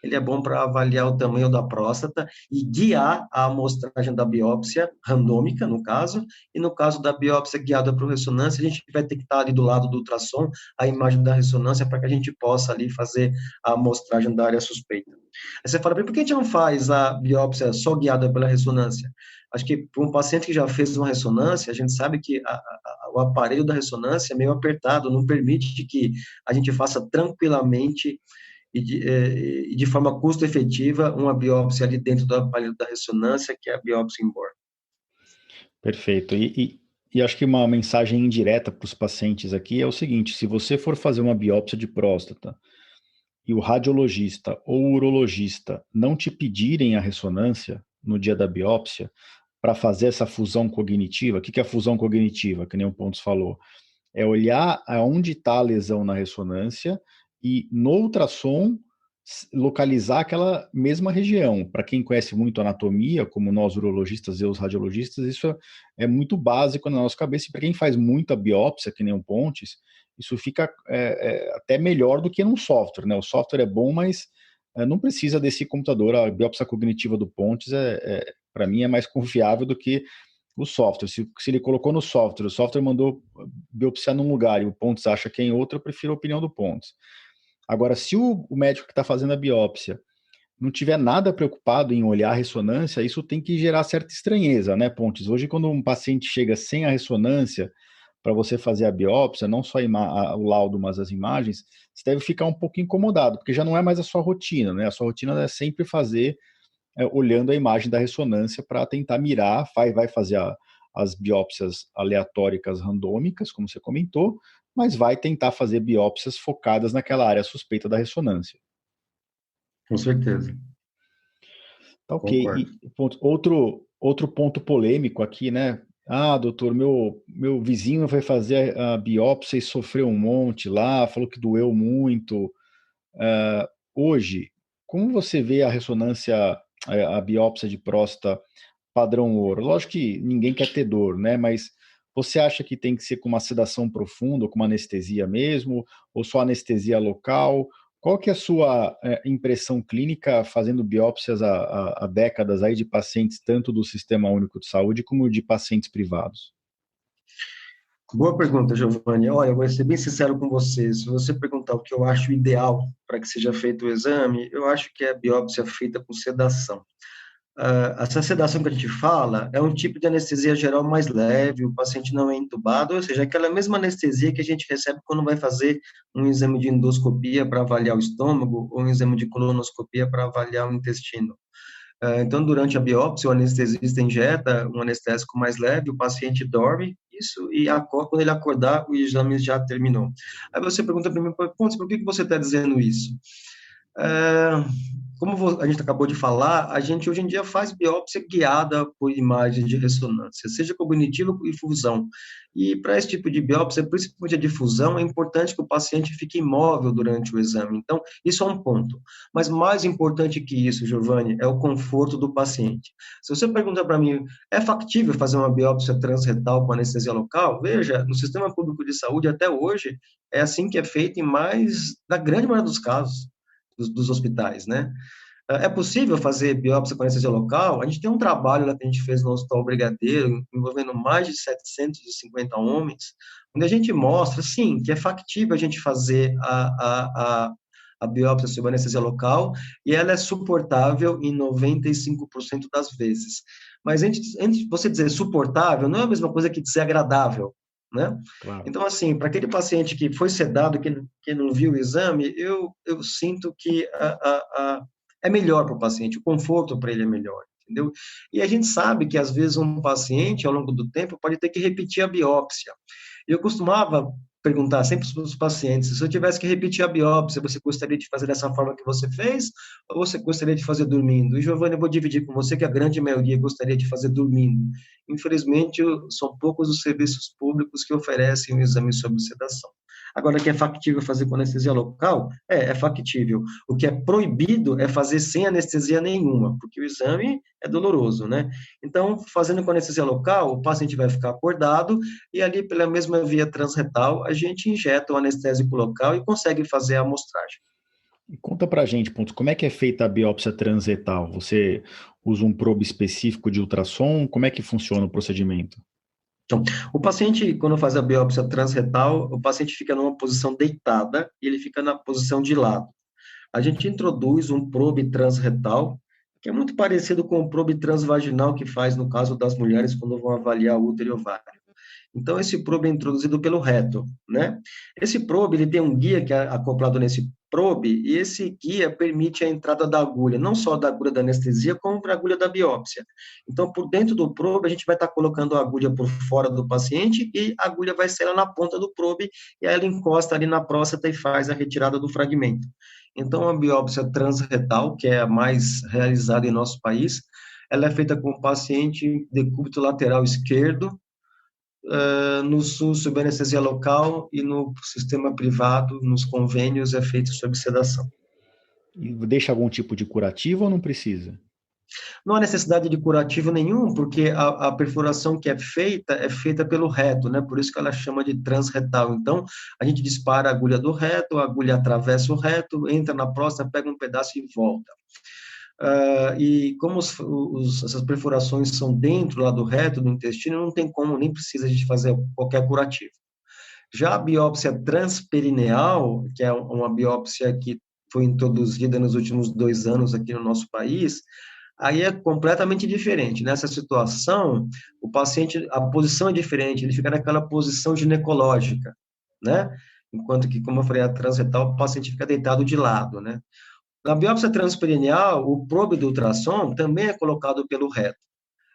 Ele é bom para avaliar o tamanho da próstata e guiar a amostragem da biópsia randômica, no caso, e no caso da biópsia guiada por ressonância, a gente vai ter que estar ali do lado do ultrassom, a imagem da ressonância, para que a gente possa ali fazer a amostragem da área suspeita. Aí você fala, por que a gente não faz a biópsia só guiada pela ressonância? Acho que para um paciente que já fez uma ressonância, a gente sabe que o aparelho da ressonância é meio apertado, não permite que a gente faça tranquilamente e de forma custo-efetiva uma biópsia ali dentro do aparelho da ressonância, que é a biópsia in-bore. Perfeito. E acho que uma mensagem indireta para os pacientes aqui é o seguinte: se você for fazer uma biópsia de próstata e o radiologista ou o urologista não te pedirem a ressonância no dia da biópsia para fazer essa fusão cognitiva, o que é a fusão cognitiva, que nem o Pontes falou? É olhar aonde está a lesão na ressonância e no ultrassom localizar aquela mesma região. Para quem conhece muito anatomia, como nós urologistas e os radiologistas, isso é muito básico na nossa cabeça. E para quem faz muita biópsia, que nem o Pontes, isso fica até melhor do que num software, né? O software é bom, mas não precisa desse computador. A biópsia cognitiva do Pontes, para mim, é mais confiável do que o software. Se ele colocou no software, o software mandou biopsiar num lugar e o Pontes acha que é em outro, eu prefiro a opinião do Pontes. Agora, se o médico que está fazendo a biópsia não tiver nada preocupado em olhar a ressonância, isso tem que gerar certa estranheza, né, Pontes? Hoje, quando um paciente chega sem a ressonância para você fazer a biópsia, não só o laudo, mas as imagens, você deve ficar um pouco incomodado, porque já não é mais a sua rotina, né? A sua rotina é sempre fazer olhando a imagem da ressonância para tentar mirar, vai fazer as biópsias aleatóricas randômicas, como você comentou, mas vai tentar fazer biópsias focadas naquela área suspeita da ressonância. Com certeza, Tá ok. concordo. Outro ponto polêmico aqui, né? Ah, doutor, meu vizinho vai fazer a biópsia e sofreu um monte lá, falou que doeu muito. Hoje, como você vê a ressonância, a biópsia de próstata padrão ouro? Lógico que ninguém quer ter dor, né? Mas você acha que tem que ser com uma sedação profunda, ou com uma anestesia mesmo, ou só anestesia local? Qual que é a sua impressão clínica fazendo biópsias há décadas aí de pacientes tanto do Sistema Único de Saúde como de pacientes privados? Boa pergunta, Giovanni. Olha, eu vou ser bem sincero com você. Se você perguntar o que eu acho ideal para que seja feito o exame, eu acho que é a biópsia feita com sedação. Essa sedação que a gente fala é um tipo de anestesia geral mais leve, o paciente não é entubado, ou seja, aquela mesma anestesia que a gente recebe quando vai fazer um exame de endoscopia para avaliar o estômago ou um exame de colonoscopia para avaliar o intestino. Então, durante a biópsia, o anestesista injeta um anestésico mais leve, o paciente dorme, isso, e acorda, quando ele acordar, o exame já terminou. Aí você pergunta para mim, Pontes, por que você está dizendo isso? É, como a gente acabou de falar, a gente hoje em dia faz biópsia guiada por imagens de ressonância, seja cognitiva e fusão. E para esse tipo de biópsia, principalmente a difusão, é importante que o paciente fique imóvel durante o exame. Então, isso é um ponto. Mas mais importante que isso, Giovanni, é o conforto do paciente. Se você perguntar para mim, é factível fazer uma biópsia transretal com anestesia local? Veja, no sistema público de saúde, até hoje, é assim que é feito na grande maioria dos casos dos hospitais, né? É possível fazer biópsia com anestesia local? A gente tem um trabalho lá que a gente fez no Hospital Brigadeiro, envolvendo mais de 750 homens, onde a gente mostra, sim, que é factível a gente fazer a biópsia sob anestesia local e ela é suportável em 95% das vezes. Mas antes de você dizer suportável, não é a mesma coisa que desagradável, né? Claro. Então, assim, para aquele paciente que foi sedado, que não viu o exame, eu sinto que é melhor para o paciente, o conforto para ele é melhor, entendeu? E a gente sabe que, às vezes, um paciente, ao longo do tempo, pode ter que repetir a biópsia. Eu costumava perguntar sempre para os pacientes, se eu tivesse que repetir a biópsia, você gostaria de fazer dessa forma que você fez, ou você gostaria de fazer dormindo? E, Giovanni, eu vou dividir com você que a grande maioria gostaria de fazer dormindo. Infelizmente, são poucos os serviços públicos que oferecem um exame sob sedação. Agora, que é factível fazer com anestesia local? É factível. O que é proibido é fazer sem anestesia nenhuma, porque o exame é doloroso, né? Então, fazendo com anestesia local, o paciente vai ficar acordado e ali, pela mesma via transretal, a gente injeta o anestésico local e consegue fazer a amostragem. E conta pra gente, Pontes, como é que é feita a biópsia transretal? Você usa um probe específico de ultrassom? Como é que funciona o procedimento? Então, o paciente, quando faz a biópsia transretal, o paciente fica numa posição deitada e ele fica na posição de lado. A gente introduz um probe transretal, que é muito parecido com o probe transvaginal que faz no caso das mulheres quando vão avaliar o útero e ovário. Então, esse probe é introduzido pelo reto, né? Esse probe, ele tem um guia que é acoplado nesse probe, e esse guia permite a entrada da agulha, não só da agulha da anestesia, como da agulha da biópsia. Então, por dentro do probe, a gente vai estar colocando a agulha por fora do paciente, e a agulha vai sair lá na ponta do probe, e aí ela encosta ali na próstata e faz a retirada do fragmento. Então, a biópsia transretal, que é a mais realizada em nosso país, ela é feita com o paciente decúbito lateral esquerdo, no SUS sob anestesia local e no sistema privado, nos convênios, é feito sob sedação. E deixa algum tipo de curativo ou não precisa? Não há necessidade de curativo nenhum, porque a perfuração que é feita pelo reto, né? Por isso que ela chama de transretal. Então, a gente dispara a agulha do reto, a agulha atravessa o reto, entra na próstata, pega um pedaço e volta. E como essas perfurações são dentro lá do reto, do intestino, não tem como, nem precisa de fazer qualquer curativo. Já a biópsia transperineal, que é uma biópsia que foi introduzida nos últimos 2 anos aqui no nosso país, aí é completamente diferente. Nessa situação, o paciente, a posição é diferente, ele fica naquela posição ginecológica, né? Enquanto que, como eu falei, a transretal, o paciente fica deitado de lado, né? Na biópsia transperineal, o probe do ultrassom também é colocado pelo reto.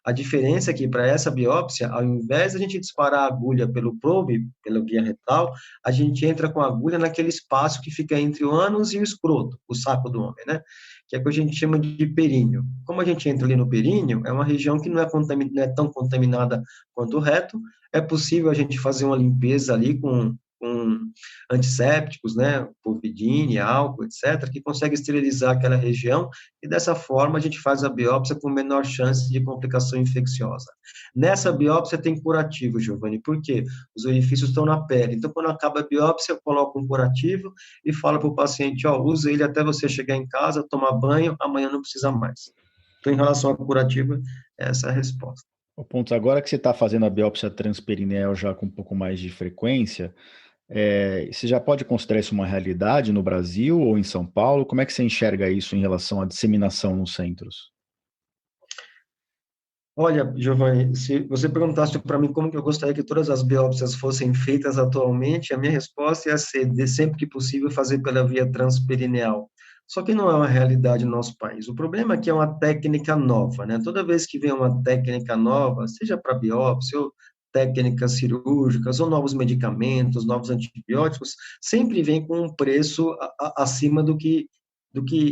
A diferença é que, para essa biópsia, ao invés de a gente disparar a agulha pelo probe, pela via retal, a gente entra com a agulha naquele espaço que fica entre o ânus e o escroto, o saco do homem, né? Que é o que a gente chama de períneo. Como a gente entra ali no períneo, é uma região que não é tão contaminada quanto o reto, é possível a gente fazer uma limpeza ali com antissépticos, né, povidine, álcool, etc., que consegue esterilizar aquela região e dessa forma a gente faz a biópsia com menor chance de complicação infecciosa. Nessa biópsia tem curativo, Giovanni, por quê? Os orifícios estão na pele. Então, quando acaba a biópsia, eu coloco um curativo e falo para o paciente, ó, usa ele até você chegar em casa, tomar banho, amanhã não precisa mais. Então, em relação ao curativo, essa é a resposta. O ponto agora que você está fazendo a biópsia transperineal já com um pouco mais de frequência, você já pode considerar isso uma realidade no Brasil ou em São Paulo? Como é que você enxerga isso em relação à disseminação nos centros? Olha, Giovanni, se você perguntasse para mim como que eu gostaria que todas as biópsias fossem feitas atualmente, a minha resposta ia ser, de sempre que possível, fazer pela via transperineal. Só que não é uma realidade no nosso país. O problema é que é uma técnica nova, né? Toda vez que vem uma técnica nova, seja para biópsia ou técnicas cirúrgicas ou novos medicamentos, novos antibióticos, sempre vem com um preço acima do que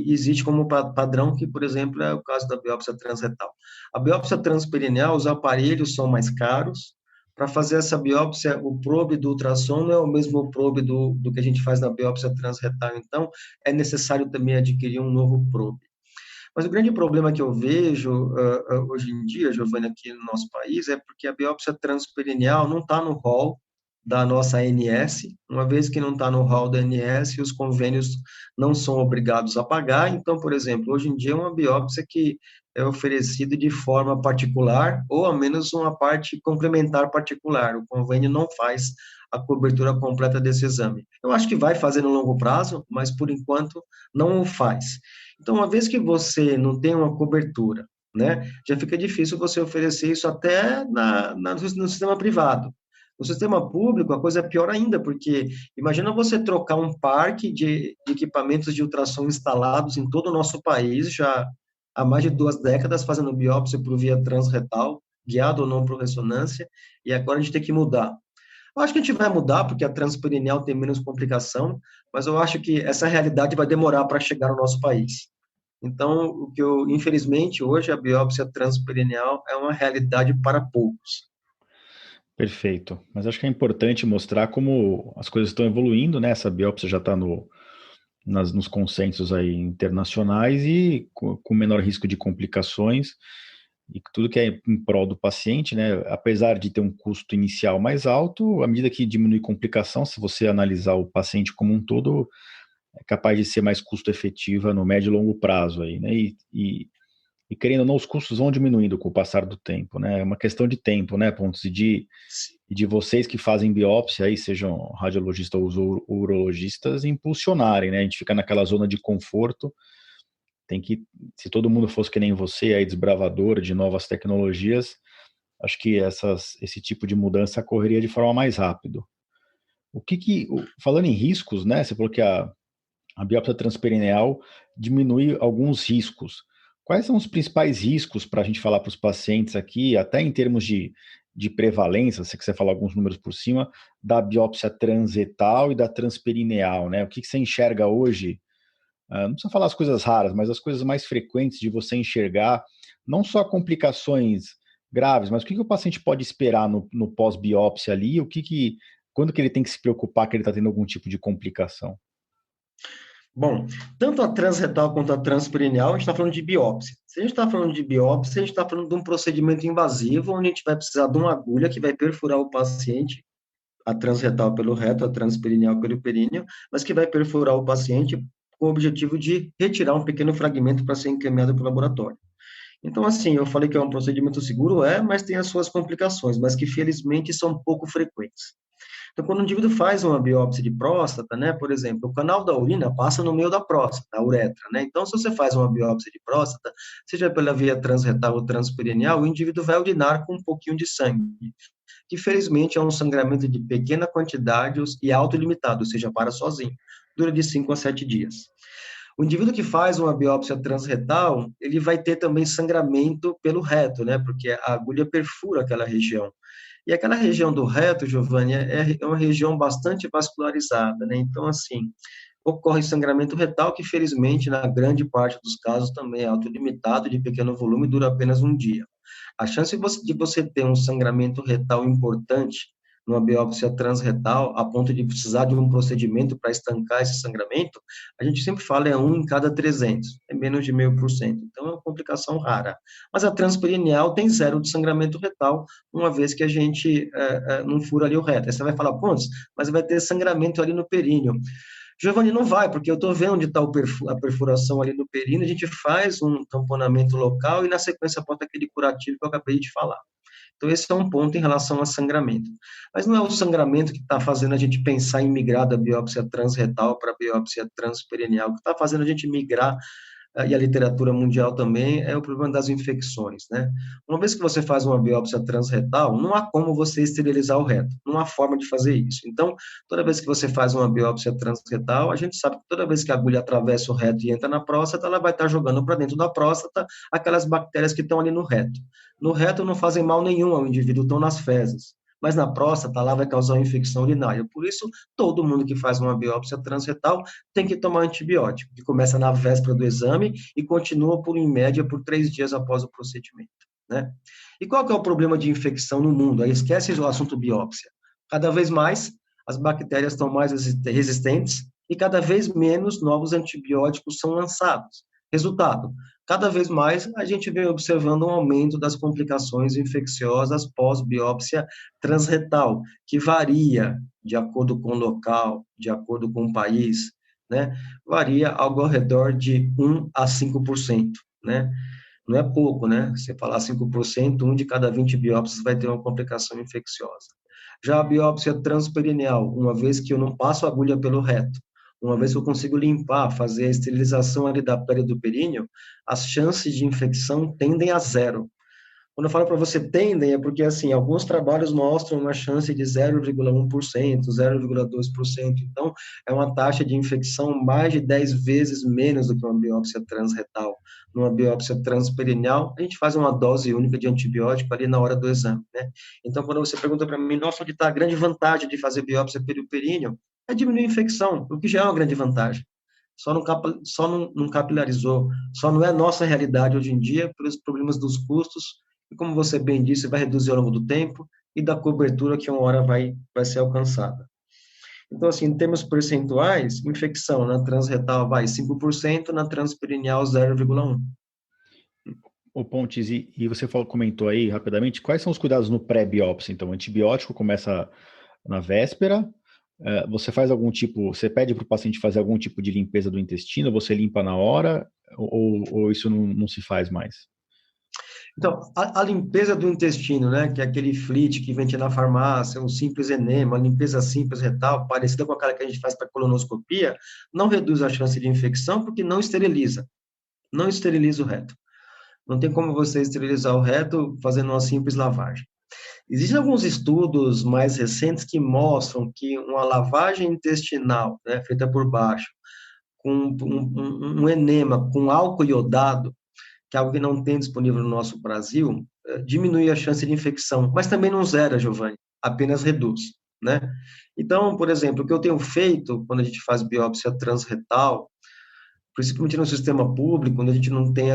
existe como padrão, que, por exemplo, é o caso da biópsia transretal. A biópsia transperineal, os aparelhos são mais caros. Para fazer essa biópsia, o probe do ultrassom não é o mesmo probe do que a gente faz na biópsia transretal, então é necessário também adquirir um novo probe. Mas o grande problema que eu vejo hoje em dia, Giovanni, aqui no nosso país, é porque a biópsia transperineal não está no rol da nossa ANS, uma vez que não está no rol da ANS, os convênios não são obrigados a pagar. Então, por exemplo, hoje em dia é uma biópsia que é oferecida de forma particular, ou ao menos uma parte complementar particular. O convênio não faz a cobertura completa desse exame. Eu acho que vai fazer no longo prazo, mas por enquanto não o faz. Então, uma vez que você não tem uma cobertura, né, já fica difícil você oferecer isso até no sistema privado. No sistema público, a coisa é pior ainda, porque imagina você trocar um parque de equipamentos de ultrassom instalados em todo o nosso país, já há mais de 2 décadas, fazendo biópsia por via transretal, guiado ou não por ressonância, e agora a gente tem que mudar. Eu acho que a gente vai mudar, porque a transperineal tem menos complicação, mas eu acho que essa realidade vai demorar para chegar no nosso país. Então, infelizmente, hoje a biópsia transperineal é uma realidade para poucos. Perfeito. Mas acho que é importante mostrar como as coisas estão evoluindo, né? Essa biópsia já está nos consensos aí internacionais e com menor risco de complicações e tudo que é em prol do paciente, né? Apesar de ter um custo inicial mais alto, à medida que diminui complicação, se você analisar o paciente como um todo, é capaz de ser mais custo efetiva no médio e longo prazo aí, né? E querendo ou não, os custos vão diminuindo com o passar do tempo, né? É uma questão de tempo, né, Pontos? E de vocês que fazem biópsia aí, sejam radiologistas ou urologistas, impulsionarem, né? A gente fica naquela zona de conforto. Se todo mundo fosse que nem você, aí desbravador de novas tecnologias, acho que esse tipo de mudança correria de forma mais rápido. Falando em riscos, né? Você falou que a biópsia transperineal diminui alguns riscos. Quais são os principais riscos para a gente falar para os pacientes aqui, até em termos de prevalência, se você quiser falar alguns números por cima, da biópsia transetal e da transperineal, né? O que você enxerga hoje? Não precisa falar as coisas raras, mas as coisas mais frequentes de você enxergar, não só complicações graves, mas o que o paciente pode esperar no pós-biópsia ali, quando que ele tem que se preocupar que ele está tendo algum tipo de complicação? Bom, tanto a transretal quanto a transperineal, a gente está falando de biópsia. Se a gente está falando de biópsia, a gente está falando de um procedimento invasivo, onde a gente vai precisar de uma agulha que vai perfurar o paciente, a transretal pelo reto, a transperineal pelo períneo, mas que vai perfurar o paciente com o objetivo de retirar um pequeno fragmento para ser encaminhado para o laboratório. Então, assim, eu falei que é um procedimento seguro, mas tem as suas complicações, mas que felizmente são pouco frequentes. Então, quando o indivíduo faz uma biópsia de próstata, né, por exemplo, o canal da urina passa no meio da próstata, a uretra, né? Então, se você faz uma biópsia de próstata, seja pela via transretal ou transperineal, o indivíduo vai urinar com um pouquinho de sangue, que felizmente é um sangramento de pequena quantidade e autolimitado, ou seja, para sozinho. Dura de 5 a 7 dias. O indivíduo que faz uma biópsia transretal, ele vai ter também sangramento pelo reto, né? Porque a agulha perfura aquela região. E aquela região do reto, Giovanni, é uma região bastante vascularizada, né? Então, assim, ocorre sangramento retal que, felizmente, na grande parte dos casos também é autolimitado, de pequeno volume, dura apenas um dia. A chance de você ter um sangramento retal importante numa biópsia transretal, a ponto de precisar de um procedimento para estancar esse sangramento, a gente sempre fala é 1 em cada 300, é menos de 0,5%. Então, é uma complicação rara. Mas a transperineal tem zero de sangramento retal, uma vez que a gente não fura ali o reto. Aí você vai falar, pontos, mas vai ter sangramento ali no períneo. Giovanni, não vai, porque eu estou vendo onde está a perfuração ali no períneo, a gente faz um tamponamento local e na sequência bota aquele curativo que eu acabei de falar. Então, esse é um ponto em relação a sangramento. Mas não é o sangramento que está fazendo a gente pensar em migrar da biópsia transretal para a biópsia transperineal. O que está fazendo a gente migrar, e a literatura mundial também, é o problema das infecções, né? Uma vez que você faz uma biópsia transretal, não há como você esterilizar o reto, não há forma de fazer isso. Então, toda vez que você faz uma biópsia transretal, a gente sabe que toda vez que a agulha atravessa o reto e entra na próstata, ela vai estar jogando para dentro da próstata aquelas bactérias que estão ali no reto. No reto não fazem mal nenhum ao indivíduo, estão nas fezes. Mas na próstata, lá vai causar uma infecção urinária. Por isso, todo mundo que faz uma biópsia transretal tem que tomar antibiótico, que começa na véspera do exame e continua por, em média, por 3 dias após o procedimento, né? E qual que é o problema de infecção no mundo? Aí esquece o assunto biópsia. Cada vez mais, as bactérias estão mais resistentes e cada vez menos novos antibióticos são lançados. Resultado, cada vez mais a gente vem observando um aumento das complicações infecciosas pós-biópsia transretal, que varia de acordo com o local, de acordo com o país, né? Varia algo ao redor de 1 a 5%, né? Não é pouco, né? Se falar 5%, 1 de cada 20 biópsias vai ter uma complicação infecciosa. Já a biópsia transperineal, uma vez que eu não passo a agulha pelo reto, uma vez que eu consigo limpar, fazer a esterilização ali da pele do períneo, as chances de infecção tendem a zero. Quando eu falo para você tendem, é porque, assim, alguns trabalhos mostram uma chance de 0,1%, 0,2%. Então, é uma taxa de infecção mais de 10 vezes menos do que uma biópsia transretal. Numa biópsia transperineal, a gente faz uma dose única de antibiótico ali na hora do exame, né? Então, quando você pergunta para mim, nossa, onde está a grande vantagem de fazer biópsia pelo períneo? É diminuir a infecção, o que já é uma grande vantagem. Só não capilarizou, só não é nossa realidade hoje em dia pelos problemas dos custos e, como você bem disse, vai reduzir ao longo do tempo e da cobertura que uma hora vai ser alcançada. Então, assim, em termos percentuais, infecção na transretal vai 5%, na transperineal 0,1%. O Pontes, e você comentou aí rapidamente, quais são os cuidados no pré-biópsia? Então, o antibiótico começa na véspera, você faz algum tipo, você pede para o paciente fazer algum tipo de limpeza do intestino, você limpa na hora, ou isso não se faz mais? Então, a limpeza do intestino, né, que é aquele flit que vende na farmácia, um simples enema, limpeza simples retal, parecida com aquela que a gente faz para colonoscopia, não reduz a chance de infecção porque não esteriliza o reto. Não tem como você esterilizar o reto fazendo uma simples lavagem. Existem alguns estudos mais recentes que mostram que uma lavagem intestinal, né, feita por baixo, com um enema com álcool iodado, que é algo que não tem disponível no nosso Brasil, diminui a chance de infecção, mas também não zera, Giovanni, apenas reduz, né? Então, por exemplo, o que eu tenho feito quando a gente faz biópsia transretal, principalmente no sistema público, quando a gente não tem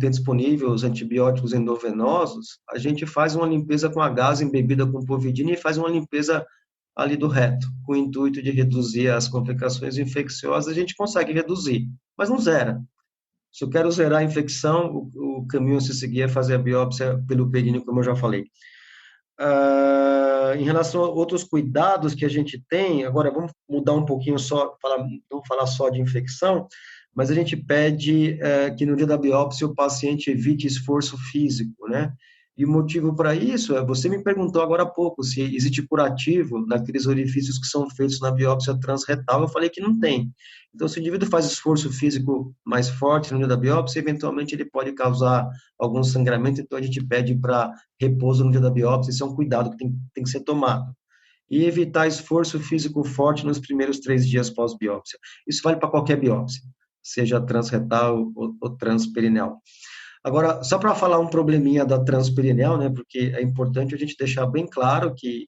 disponível os antibióticos endovenosos, a gente faz uma limpeza com a gás embebida com povidina e faz uma limpeza ali do reto, com o intuito de reduzir as complicações infecciosas, a gente consegue reduzir, mas não zera. Se eu quero zerar a infecção, o caminho a se seguir é fazer a biópsia pelo períneo, como eu já falei. Em relação a outros cuidados que a gente tem, agora vamos mudar um pouquinho só, não falar só de infecção, mas a gente pede que no dia da biópsia o paciente evite esforço físico, né? E o motivo para isso você me perguntou agora há pouco se existe curativo naqueles orifícios que são feitos na biópsia transretal, eu falei que não tem. Então, se o indivíduo faz esforço físico mais forte no dia da biópsia, eventualmente ele pode causar algum sangramento, então a gente pede para repouso no dia da biópsia, isso é um cuidado que tem que ser tomado. E evitar esforço físico forte nos primeiros 3 dias pós-biópsia. Isso vale para qualquer biópsia, seja transretal ou transperineal. Agora, só para falar um probleminha da transperineal, né, porque é importante a gente deixar bem claro que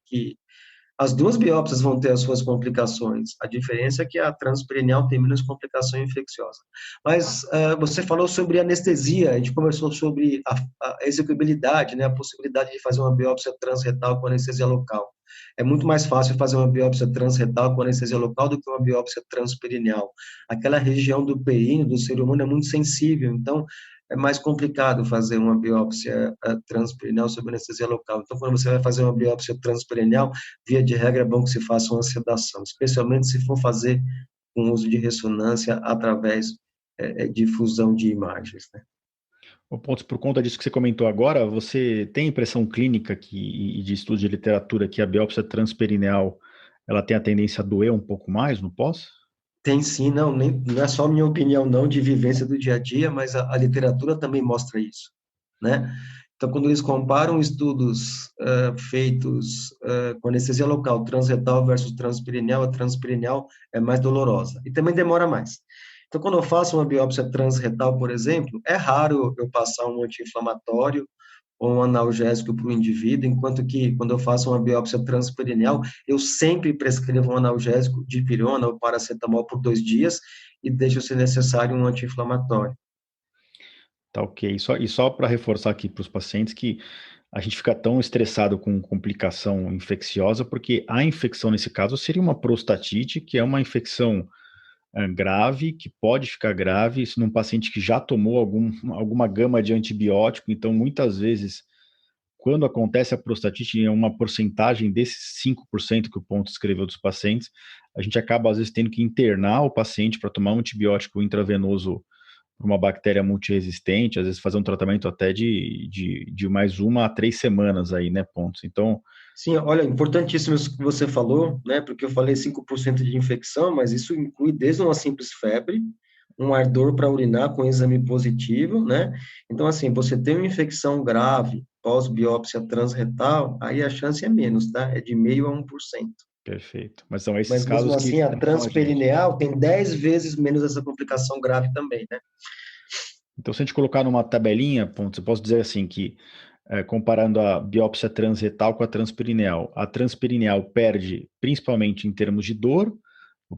as duas biópsias vão ter as suas complicações. A diferença é que a transperineal tem menos complicação infecciosa. Mas você falou sobre anestesia, a gente conversou sobre a execuibilidade, né, a possibilidade de fazer uma biópsia transretal com anestesia local. É muito mais fácil fazer uma biópsia transretal com anestesia local do que uma biópsia transperineal. Aquela região do períneo do ser humano é muito sensível, então é mais complicado fazer uma biópsia transperineal sob anestesia local. Então, quando você vai fazer uma biópsia transperineal, via de regra, é bom que se faça uma sedação, especialmente se for fazer com uso de ressonância através de fusão de imagens, né? Ô, Pontes, por conta disso que você comentou agora, você tem impressão clínica e de estudo de literatura que a biópsia transperineal ela tem a tendência a doer um pouco mais no pós? Tem sim, não é só minha opinião, não, de vivência do dia a dia, mas a literatura também mostra isso, né? Então, quando eles comparam estudos feitos com anestesia local, transretal versus transperineal, a transperineal é mais dolorosa e também demora mais. Então, quando eu faço uma biópsia transretal, por exemplo, é raro eu passar um anti-inflamatório ou um analgésico para o indivíduo, enquanto que quando eu faço uma biópsia transperineal, eu sempre prescrevo um analgésico, dipirona ou paracetamol por 2 dias e deixo, se necessário, um anti-inflamatório. Tá ok. E só para reforçar aqui para os pacientes que a gente fica tão estressado com complicação infecciosa, porque a infecção nesse caso seria uma prostatite, que é uma infecção grave, que pode ficar grave, isso num paciente que já tomou alguma gama de antibiótico, então muitas vezes, quando acontece a prostatite, em uma porcentagem desses 5% que o Ponto escreveu dos pacientes, a gente acaba às vezes tendo que internar o paciente para tomar um antibiótico intravenoso para uma bactéria multiresistente, às vezes fazer um tratamento até de mais 1 a 3 semanas aí, né, Pontos? Então, Sim, olha, importantíssimo isso que você falou, né? Porque eu falei 5% de infecção, mas isso inclui desde uma simples febre, um ardor para urinar com exame positivo, né? Então, assim, você tem uma infecção grave pós-biópsia transretal, aí a chance é menos, tá? É de 0,5% a 1%. perfeito. Mas são esses Mas casos mesmo que assim, a são urgentes. transperineal tem 10 vezes menos essa complicação grave também, né? Então, se a gente colocar numa tabelinha, Pontos, eu posso dizer assim que comparando a biópsia transretal com a transperineal. A transperineal perde principalmente em termos de dor,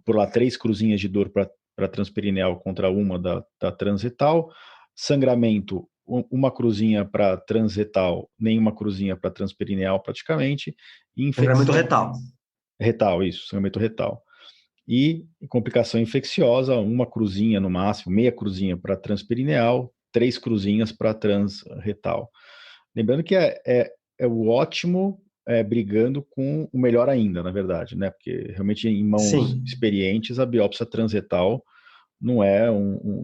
por lá 3 cruzinhas de dor para transperineal contra uma da transretal, sangramento, uma cruzinha para transretal, nenhuma cruzinha para transperineal praticamente, e Sangramento infecção retal. retal, isso, sangramento retal. E complicação infecciosa, uma cruzinha no máximo, meia cruzinha para transperineal, 3 cruzinhas para transretal. Lembrando que é o ótimo brigando com o melhor ainda, na verdade, né? Porque realmente em mãos Sim, experientes a biópsia transretal não é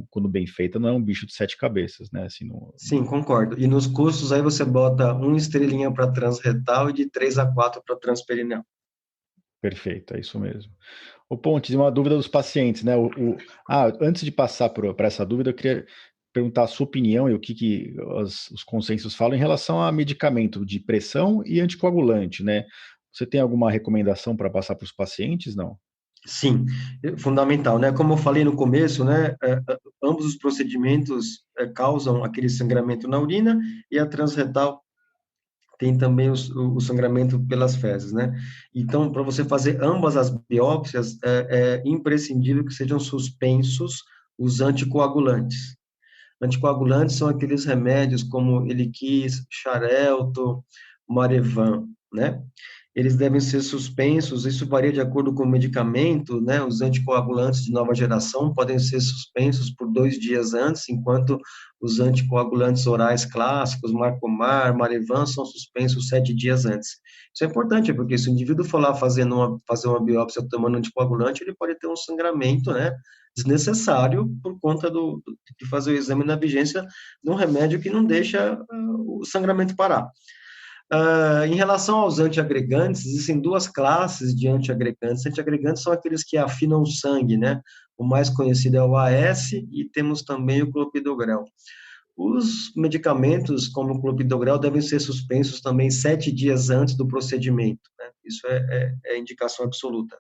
quando bem feita, não é um bicho de 7 cabeças, né? Assim, não, sim, concordo. E nos custos aí você bota 1 estrelinha para transretal e de 3 a 4 para transperineal. perfeito, é isso mesmo. O Pontes, uma dúvida dos pacientes, né? Antes de passar para essa dúvida, eu queria perguntar a sua opinião e o que os consensos falam em relação a medicamento de pressão e anticoagulante, né? Você tem alguma recomendação para passar para os pacientes? Não? Sim, fundamental, né? Como eu falei no começo, né? Ambos os procedimentos causam aquele sangramento na urina e a transretal tem também o sangramento pelas fezes, né? Então, para você fazer ambas as biópsias, é imprescindível que sejam suspensos os anticoagulantes. Anticoagulantes são aqueles remédios como Eliquis, Xarelto, Marevan, né? Eles devem ser suspensos, isso varia de acordo com o medicamento, né? Os anticoagulantes de nova geração podem ser suspensos por 2 dias antes, enquanto os anticoagulantes orais clássicos, Marcomar, Marevan, são suspensos 7 dias antes. Isso é importante, porque se o indivíduo for lá fazer uma biópsia tomando anticoagulante, ele pode ter um sangramento, né? desnecessário por conta de fazer o exame na vigência de um remédio que não deixa o sangramento parar. Em relação aos antiagregantes, existem duas classes de antiagregantes. Antiagregantes são aqueles que afinam o sangue, né? O mais conhecido é o AS e temos também o clopidogrel. Os medicamentos, como o clopidogrel, devem ser suspensos também 7 dias antes do procedimento, né? Isso é indicação absoluta.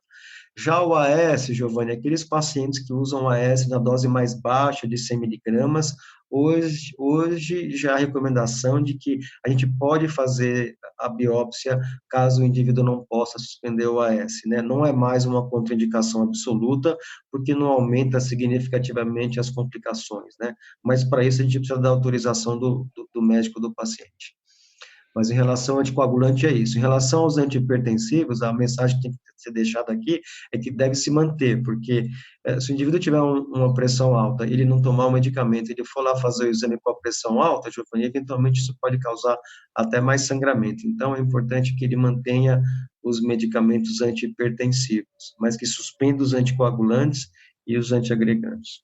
Já o AS, Giovanni, aqueles pacientes que usam o AS na dose mais baixa de 100 miligramas, hoje já há recomendação de que a gente pode fazer a biópsia caso o indivíduo não possa suspender o AS, né? Não é mais uma contraindicação absoluta, porque não aumenta significativamente as complicações, né? Mas para isso a gente precisa da autorização do médico do paciente. Mas em relação ao anticoagulante é isso. Em relação aos antihipertensivos, a mensagem que tem que ser deixada aqui é que deve se manter, porque se o indivíduo tiver uma pressão alta, ele não tomar o medicamento, ele for lá fazer o exame com a pressão alta, Giovanni, eventualmente isso pode causar até mais sangramento. Então é importante que ele mantenha os medicamentos antihipertensivos, mas que suspenda os anticoagulantes e os antiagregantes.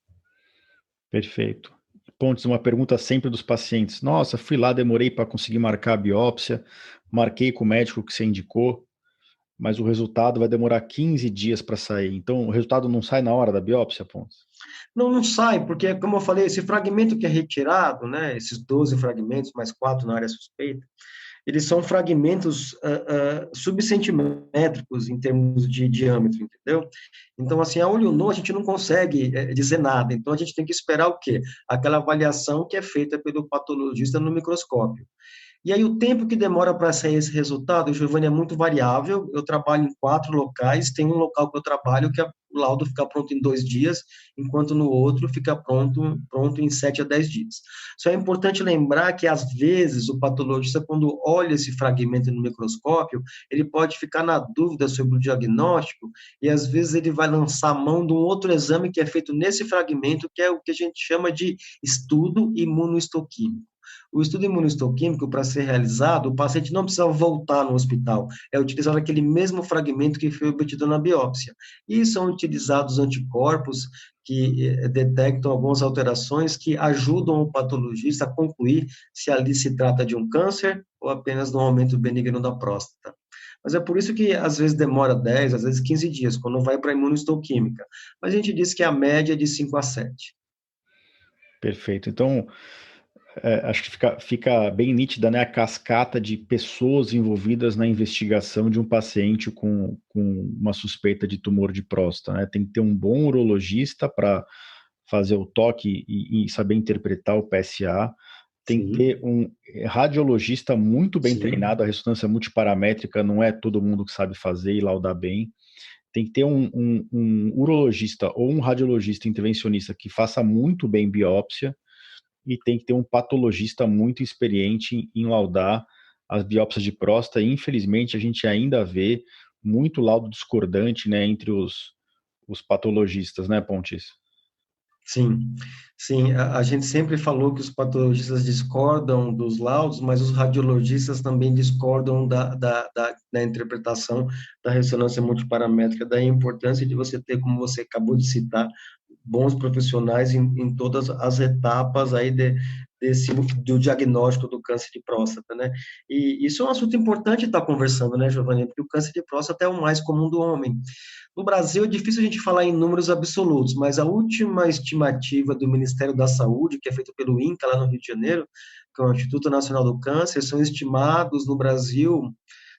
Perfeito. Pontes, uma pergunta sempre dos pacientes. Nossa, fui lá, demorei para conseguir marcar a biópsia, marquei com o médico que você indicou, mas o resultado vai demorar 15 dias para sair. Então, o resultado não sai na hora da biópsia, Pontes? Não sai, porque, como eu falei, esse fragmento que é retirado, né, esses 12 fragmentos, mais 4 na área suspeita, eles são fragmentos subcentimétricos em termos de diâmetro, entendeu? Então, assim, a olho nu a gente não consegue dizer nada, então a gente tem que esperar o quê? Aquela avaliação que é feita pelo patologista no microscópio. E aí o tempo que demora para sair esse resultado, Giovanni, é muito variável. Eu trabalho em 4 locais, tem um local que eu trabalho que o laudo fica pronto em 2 dias, enquanto no outro fica pronto em 7 a 10 dias. Só é importante lembrar que, às vezes, o patologista, quando olha esse fragmento no microscópio, ele pode ficar na dúvida sobre o diagnóstico e, às vezes, ele vai lançar a mão de um outro exame que é feito nesse fragmento, que é o que a gente chama de estudo imunohistoquímico. O estudo imunohistoquímico, para ser realizado, o paciente não precisa voltar no hospital, é utilizado aquele mesmo fragmento que foi obtido na biópsia. E são utilizados anticorpos que detectam algumas alterações que ajudam o patologista a concluir se ali se trata de um câncer ou apenas de um aumento benigno da próstata. Mas é por isso que às vezes demora 10, às vezes 15 dias, quando vai para a imunohistoquímica. Mas a gente diz que a média é de 5 a 7. Perfeito. Então, acho que fica bem nítida, né, a cascata de pessoas envolvidas na investigação de um paciente com uma suspeita de tumor de próstata, né? Tem que ter um bom urologista para fazer o toque e saber interpretar o PSA. Tem que Sim, ter um radiologista muito bem sim, treinado. A ressonância multiparamétrica não é todo mundo que sabe fazer e laudar bem. Tem que ter um urologista ou um radiologista intervencionista que faça muito bem biópsia e tem que ter um patologista muito experiente em laudar as biópsias de próstata. E, infelizmente, a gente ainda vê muito laudo discordante, né, entre os patologistas, né, Pontes? sim. Sim, a gente sempre falou que os patologistas discordam dos laudos, mas os radiologistas também discordam da interpretação da ressonância multiparamétrica, daí a importância de você ter, como você acabou de citar, bons profissionais em todas as etapas aí do diagnóstico do câncer de próstata, né? E isso é um assunto importante estar conversando, né, Giovanni? Porque o câncer de próstata é o mais comum do homem. No Brasil é difícil a gente falar em números absolutos, mas a última estimativa do Ministério da Saúde, que é feita pelo INCA lá no Rio de Janeiro, que é o Instituto Nacional do Câncer, são estimados no Brasil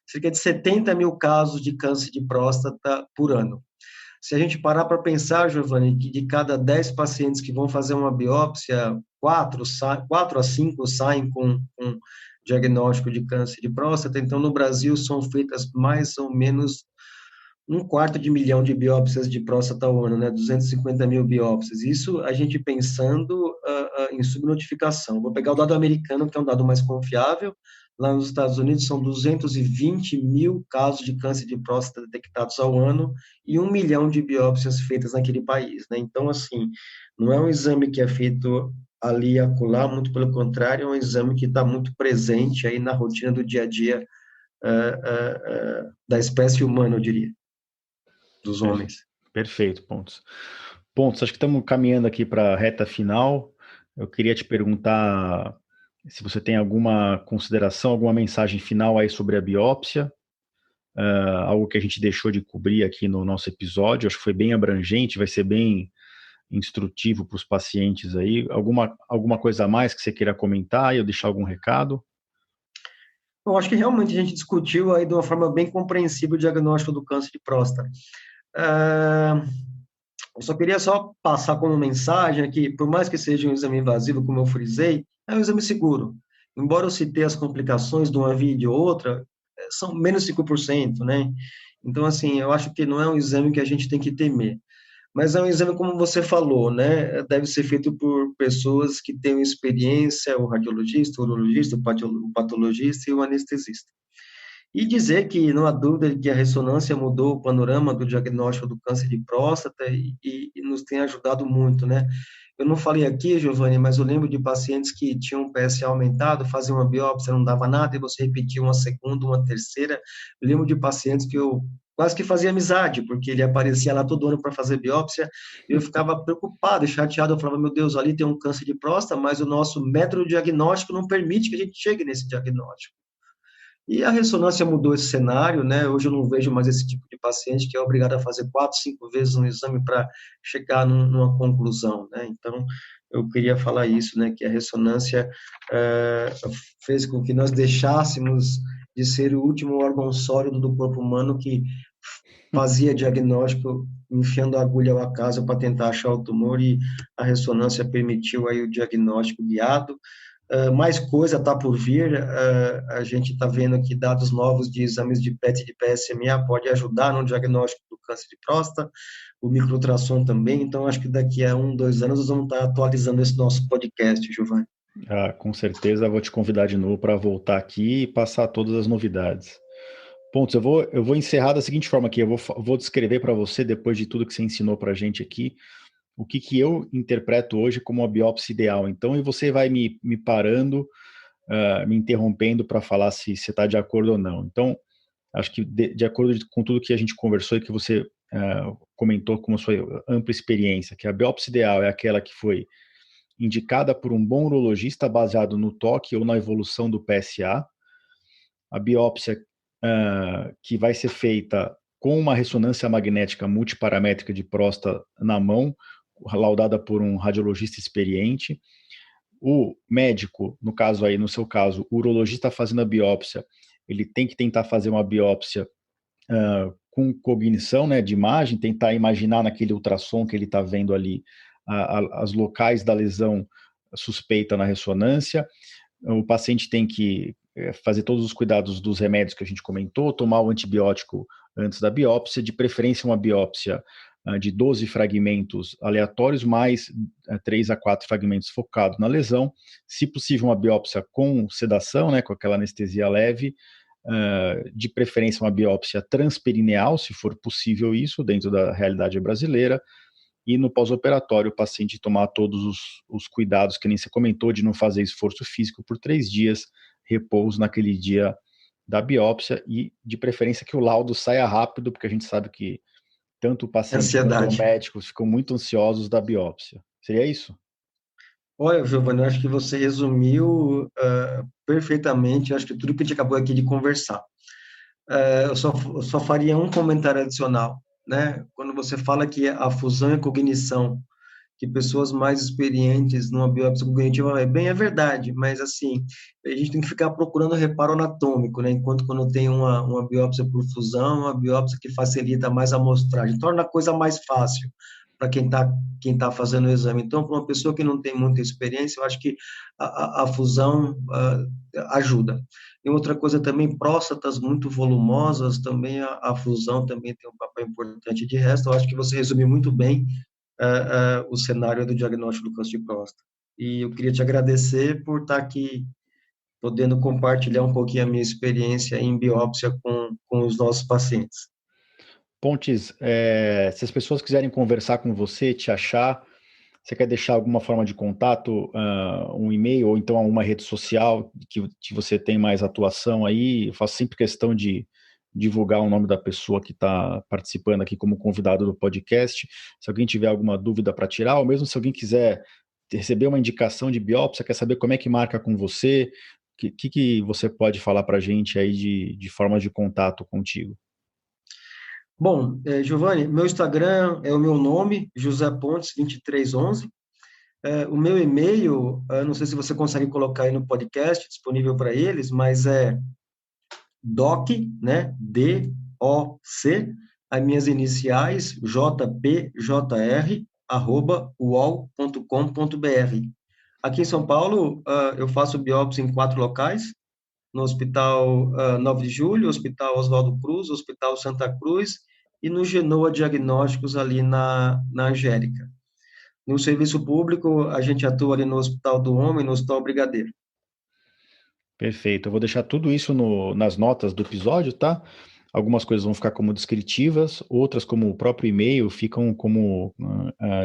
cerca de 70 mil casos de câncer de próstata por ano. Se a gente parar para pensar, Giovanni, que de cada 10 pacientes que vão fazer uma biópsia, 4 a 5 saem com diagnóstico de câncer de próstata, então no Brasil são feitas mais ou menos 1/4 de milhão de biópsias de próstata ao ano, né? 250 mil biópsias. Isso a gente pensando em subnotificação. Vou pegar o dado americano, que é um dado mais confiável. Lá nos Estados Unidos são 220 mil casos de câncer de próstata detectados ao ano e 1 milhão de biópsias feitas naquele país, né? Então, assim, não é um exame que é feito ali e acolá, muito pelo contrário, é um exame que está muito presente aí na rotina do dia a dia da espécie humana, eu diria, dos Per- homens. Perfeito, Pontes. Pontos, acho que estamos caminhando aqui para a reta final. Eu queria te perguntar se você tem alguma consideração, alguma mensagem final aí sobre a biópsia, algo que a gente deixou de cobrir aqui no nosso episódio. Acho que foi bem abrangente, vai ser bem instrutivo para os pacientes aí. Alguma coisa a mais que você queira comentar e eu deixar algum recado? Eu acho que realmente a gente discutiu aí de uma forma bem compreensível o diagnóstico do câncer de próstata. Ah, eu só queria passar como mensagem que, por mais que seja um exame invasivo, como eu frisei, é um exame seguro. Embora eu citei as complicações de uma via e de outra, são menos 5%, né? Então, assim, eu acho que não é um exame que a gente tem que temer. Mas é um exame, como você falou, né? Deve ser feito por pessoas que tenham experiência, o radiologista, o urologista, o patologista e o anestesista. E dizer que não há dúvida de que a ressonância mudou o panorama do diagnóstico do câncer de próstata e nos tem ajudado muito, né? Eu não falei aqui, Giovanni, mas eu lembro de pacientes que tinham um PSA aumentado, faziam uma biópsia, não dava nada, e você repetia uma segunda, uma terceira. Eu lembro de pacientes que eu quase que fazia amizade, porque ele aparecia lá todo ano para fazer biópsia, e eu ficava preocupado e chateado, eu falava, meu Deus, ali tem um câncer de próstata, mas o nosso método diagnóstico não permite que a gente chegue nesse diagnóstico. E a ressonância mudou esse cenário, né? Hoje eu não vejo mais esse tipo de paciente que é obrigado a fazer 4, 5 vezes um exame para chegar numa conclusão, né? Então, eu queria falar isso, né? Que a ressonância fez com que nós deixássemos de ser o último órgão sólido do corpo humano que fazia diagnóstico enfiando a agulha ao acaso para tentar achar o tumor e a ressonância permitiu aí o diagnóstico guiado. Mais coisa está por vir, a gente está vendo que dados novos de exames de PET e de PSMA pode ajudar no diagnóstico do câncer de próstata, o microultrassom também, então acho que daqui a 1, 2 anos nós vamos estar atualizando esse nosso podcast, Giovanni. Com certeza vou te convidar de novo para voltar aqui e passar todas as novidades. Pontos, eu vou encerrar da seguinte forma aqui, eu vou descrever para você, depois de tudo que você ensinou para a gente aqui, o que eu interpreto hoje como a biópsia ideal. Então, e você vai me parando, me interrompendo para falar se você está de acordo ou não. Então, acho que de acordo com tudo que a gente conversou e que você comentou como sua ampla experiência, que a biópsia ideal é aquela que foi indicada por um bom urologista baseado no toque ou na evolução do PSA, a biópsia que vai ser feita com uma ressonância magnética multiparamétrica de próstata na mão, laudada por um radiologista experiente. O médico, no caso aí, no seu caso, o urologista fazendo a biópsia, ele tem que tentar fazer uma biópsia com cognição, né, de imagem, tentar imaginar naquele ultrassom que ele está vendo ali as locais da lesão suspeita na ressonância. O paciente tem que fazer todos os cuidados dos remédios que a gente comentou, tomar o antibiótico antes da biópsia, de preferência uma biópsia de 12 fragmentos aleatórios, mais 3 a 4 fragmentos focados na lesão, se possível uma biópsia com sedação, né, com aquela anestesia leve, de preferência uma biópsia transperineal, se for possível isso, dentro da realidade brasileira, e no pós-operatório o paciente tomar todos os cuidados que nem você comentou, de não fazer esforço físico por 3 dias, repouso naquele dia da biópsia e de preferência que o laudo saia rápido, porque a gente sabe que tanto o paciente quanto o Ansiedade. médico ficam muito ansiosos da biópsia. Seria isso? Olha, Giovanni, eu acho que você resumiu perfeitamente, acho que tudo que a gente acabou aqui de conversar. Eu só faria um comentário adicional, né? Quando você fala que a fusão e a cognição, que pessoas mais experientes numa biópsia cognitiva é bem, é verdade, mas assim, a gente tem que ficar procurando reparo anatômico, né? Enquanto quando tem uma biópsia por fusão, uma biópsia que facilita mais a amostragem, torna a coisa mais fácil para quem tá fazendo o exame. Então, para uma pessoa que não tem muita experiência, eu acho que a fusão ajuda. E outra coisa também, próstatas muito volumosas, também a fusão também tem um papel importante. De resto, eu acho que você resumiu muito bem o cenário do diagnóstico do câncer de próstata. E eu queria te agradecer por estar aqui, podendo compartilhar um pouquinho a minha experiência em biópsia com os nossos pacientes. Pontes, se as pessoas quiserem conversar com você, te achar, você quer deixar alguma forma de contato, um e-mail ou então uma rede social que você tem mais atuação aí? Eu faço sempre questão de divulgar o nome da pessoa que está participando aqui como convidado do podcast. Se alguém tiver alguma dúvida para tirar, ou mesmo se alguém quiser receber uma indicação de biópsia, quer saber como é que marca com você, o que você pode falar para a gente aí de formas de contato contigo? Bom, Giovanni, meu Instagram é o meu nome, José Pontes 2311. O meu e-mail, não sei se você consegue colocar aí no podcast, disponível para eles, mas é doc, né, DOC, as minhas iniciais, jpjr, @uol.com.br. Aqui em São Paulo, eu faço biópsia em 4 locais, no Hospital 9 de Julho, Hospital Oswaldo Cruz, Hospital Santa Cruz e no Genoa Diagnósticos ali na Angélica. No serviço público, a gente atua ali no Hospital do Homem, no Hospital Brigadeiro. Perfeito. Eu vou deixar tudo isso nas notas do episódio, tá? Algumas coisas vão ficar como descritivas, outras, como o próprio e-mail, ficam como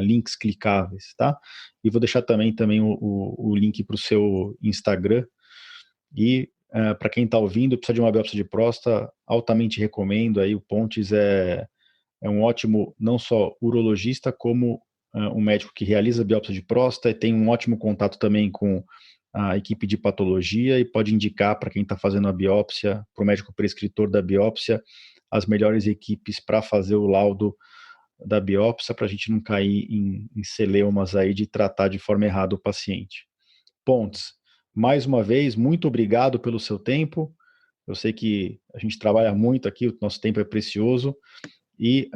links clicáveis, tá? E vou deixar também o link para o seu Instagram. E para quem está ouvindo, precisa de uma biópsia de próstata, altamente recomendo. Aí o Pontes é um ótimo, não só urologista, como um médico que realiza biópsia de próstata, e tem um ótimo contato também com a equipe de patologia e pode indicar para quem está fazendo a biópsia, para o médico prescritor da biópsia, as melhores equipes para fazer o laudo da biópsia, para a gente não cair em celeumas aí de tratar de forma errada o paciente. Pontes, mais uma vez, muito obrigado pelo seu tempo. Eu sei que a gente trabalha muito aqui, o nosso tempo é precioso. E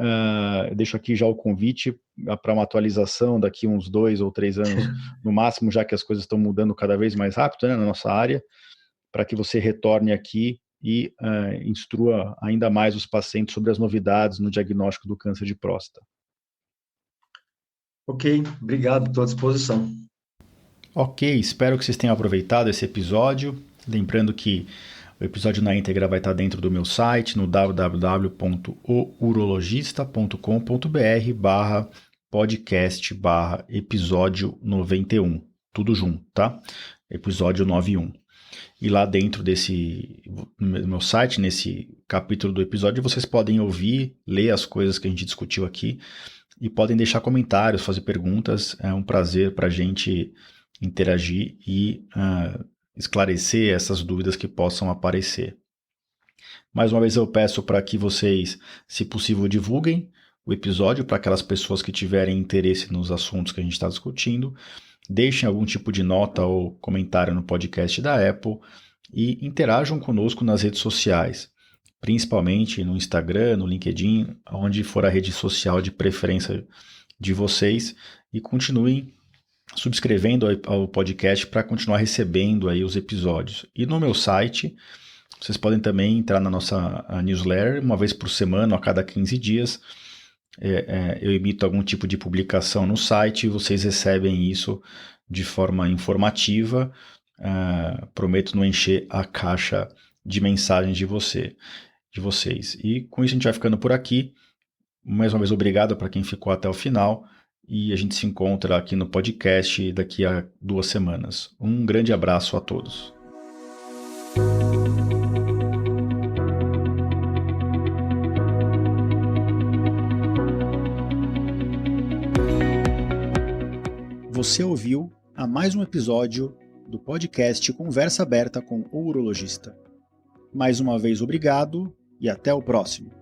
eu deixo aqui já o convite para uma atualização daqui uns 2 ou 3 anos, no máximo, já que as coisas estão mudando cada vez mais rápido, né, na nossa área, para que você retorne aqui e instrua ainda mais os pacientes sobre as novidades no diagnóstico do câncer de próstata. Ok, obrigado, estou à disposição. Ok, espero que vocês tenham aproveitado esse episódio. Lembrando que o episódio na íntegra vai estar dentro do meu site, no www.urologista.com.br/podcast/episódio 91. Tudo junto, tá? Episódio 91. E lá dentro no meu site, nesse capítulo do episódio, vocês podem ouvir, ler as coisas que a gente discutiu aqui e podem deixar comentários, fazer perguntas. É um prazer para a gente interagir e esclarecer essas dúvidas que possam aparecer. Mais uma vez eu peço para que vocês, se possível, divulguem o episódio para aquelas pessoas que tiverem interesse nos assuntos que a gente está discutindo. Deixem algum tipo de nota ou comentário no podcast da Apple e interajam conosco nas redes sociais, principalmente no Instagram, no LinkedIn, onde for a rede social de preferência de vocês, e continuem subscrevendo ao podcast para continuar recebendo aí os episódios. E no meu site, vocês podem também entrar na nossa newsletter, uma vez por semana, a cada 15 dias. Eu emito algum tipo de publicação no site e vocês recebem isso de forma informativa. Prometo não encher a caixa de mensagens de vocês. E com isso a gente vai ficando por aqui. Mais uma vez, obrigado para quem ficou até o final. E a gente se encontra aqui no podcast daqui a 2 semanas. Um grande abraço a todos. Você ouviu a mais um episódio do podcast Conversa Aberta com o Urologista. Mais uma vez, obrigado e até o próximo.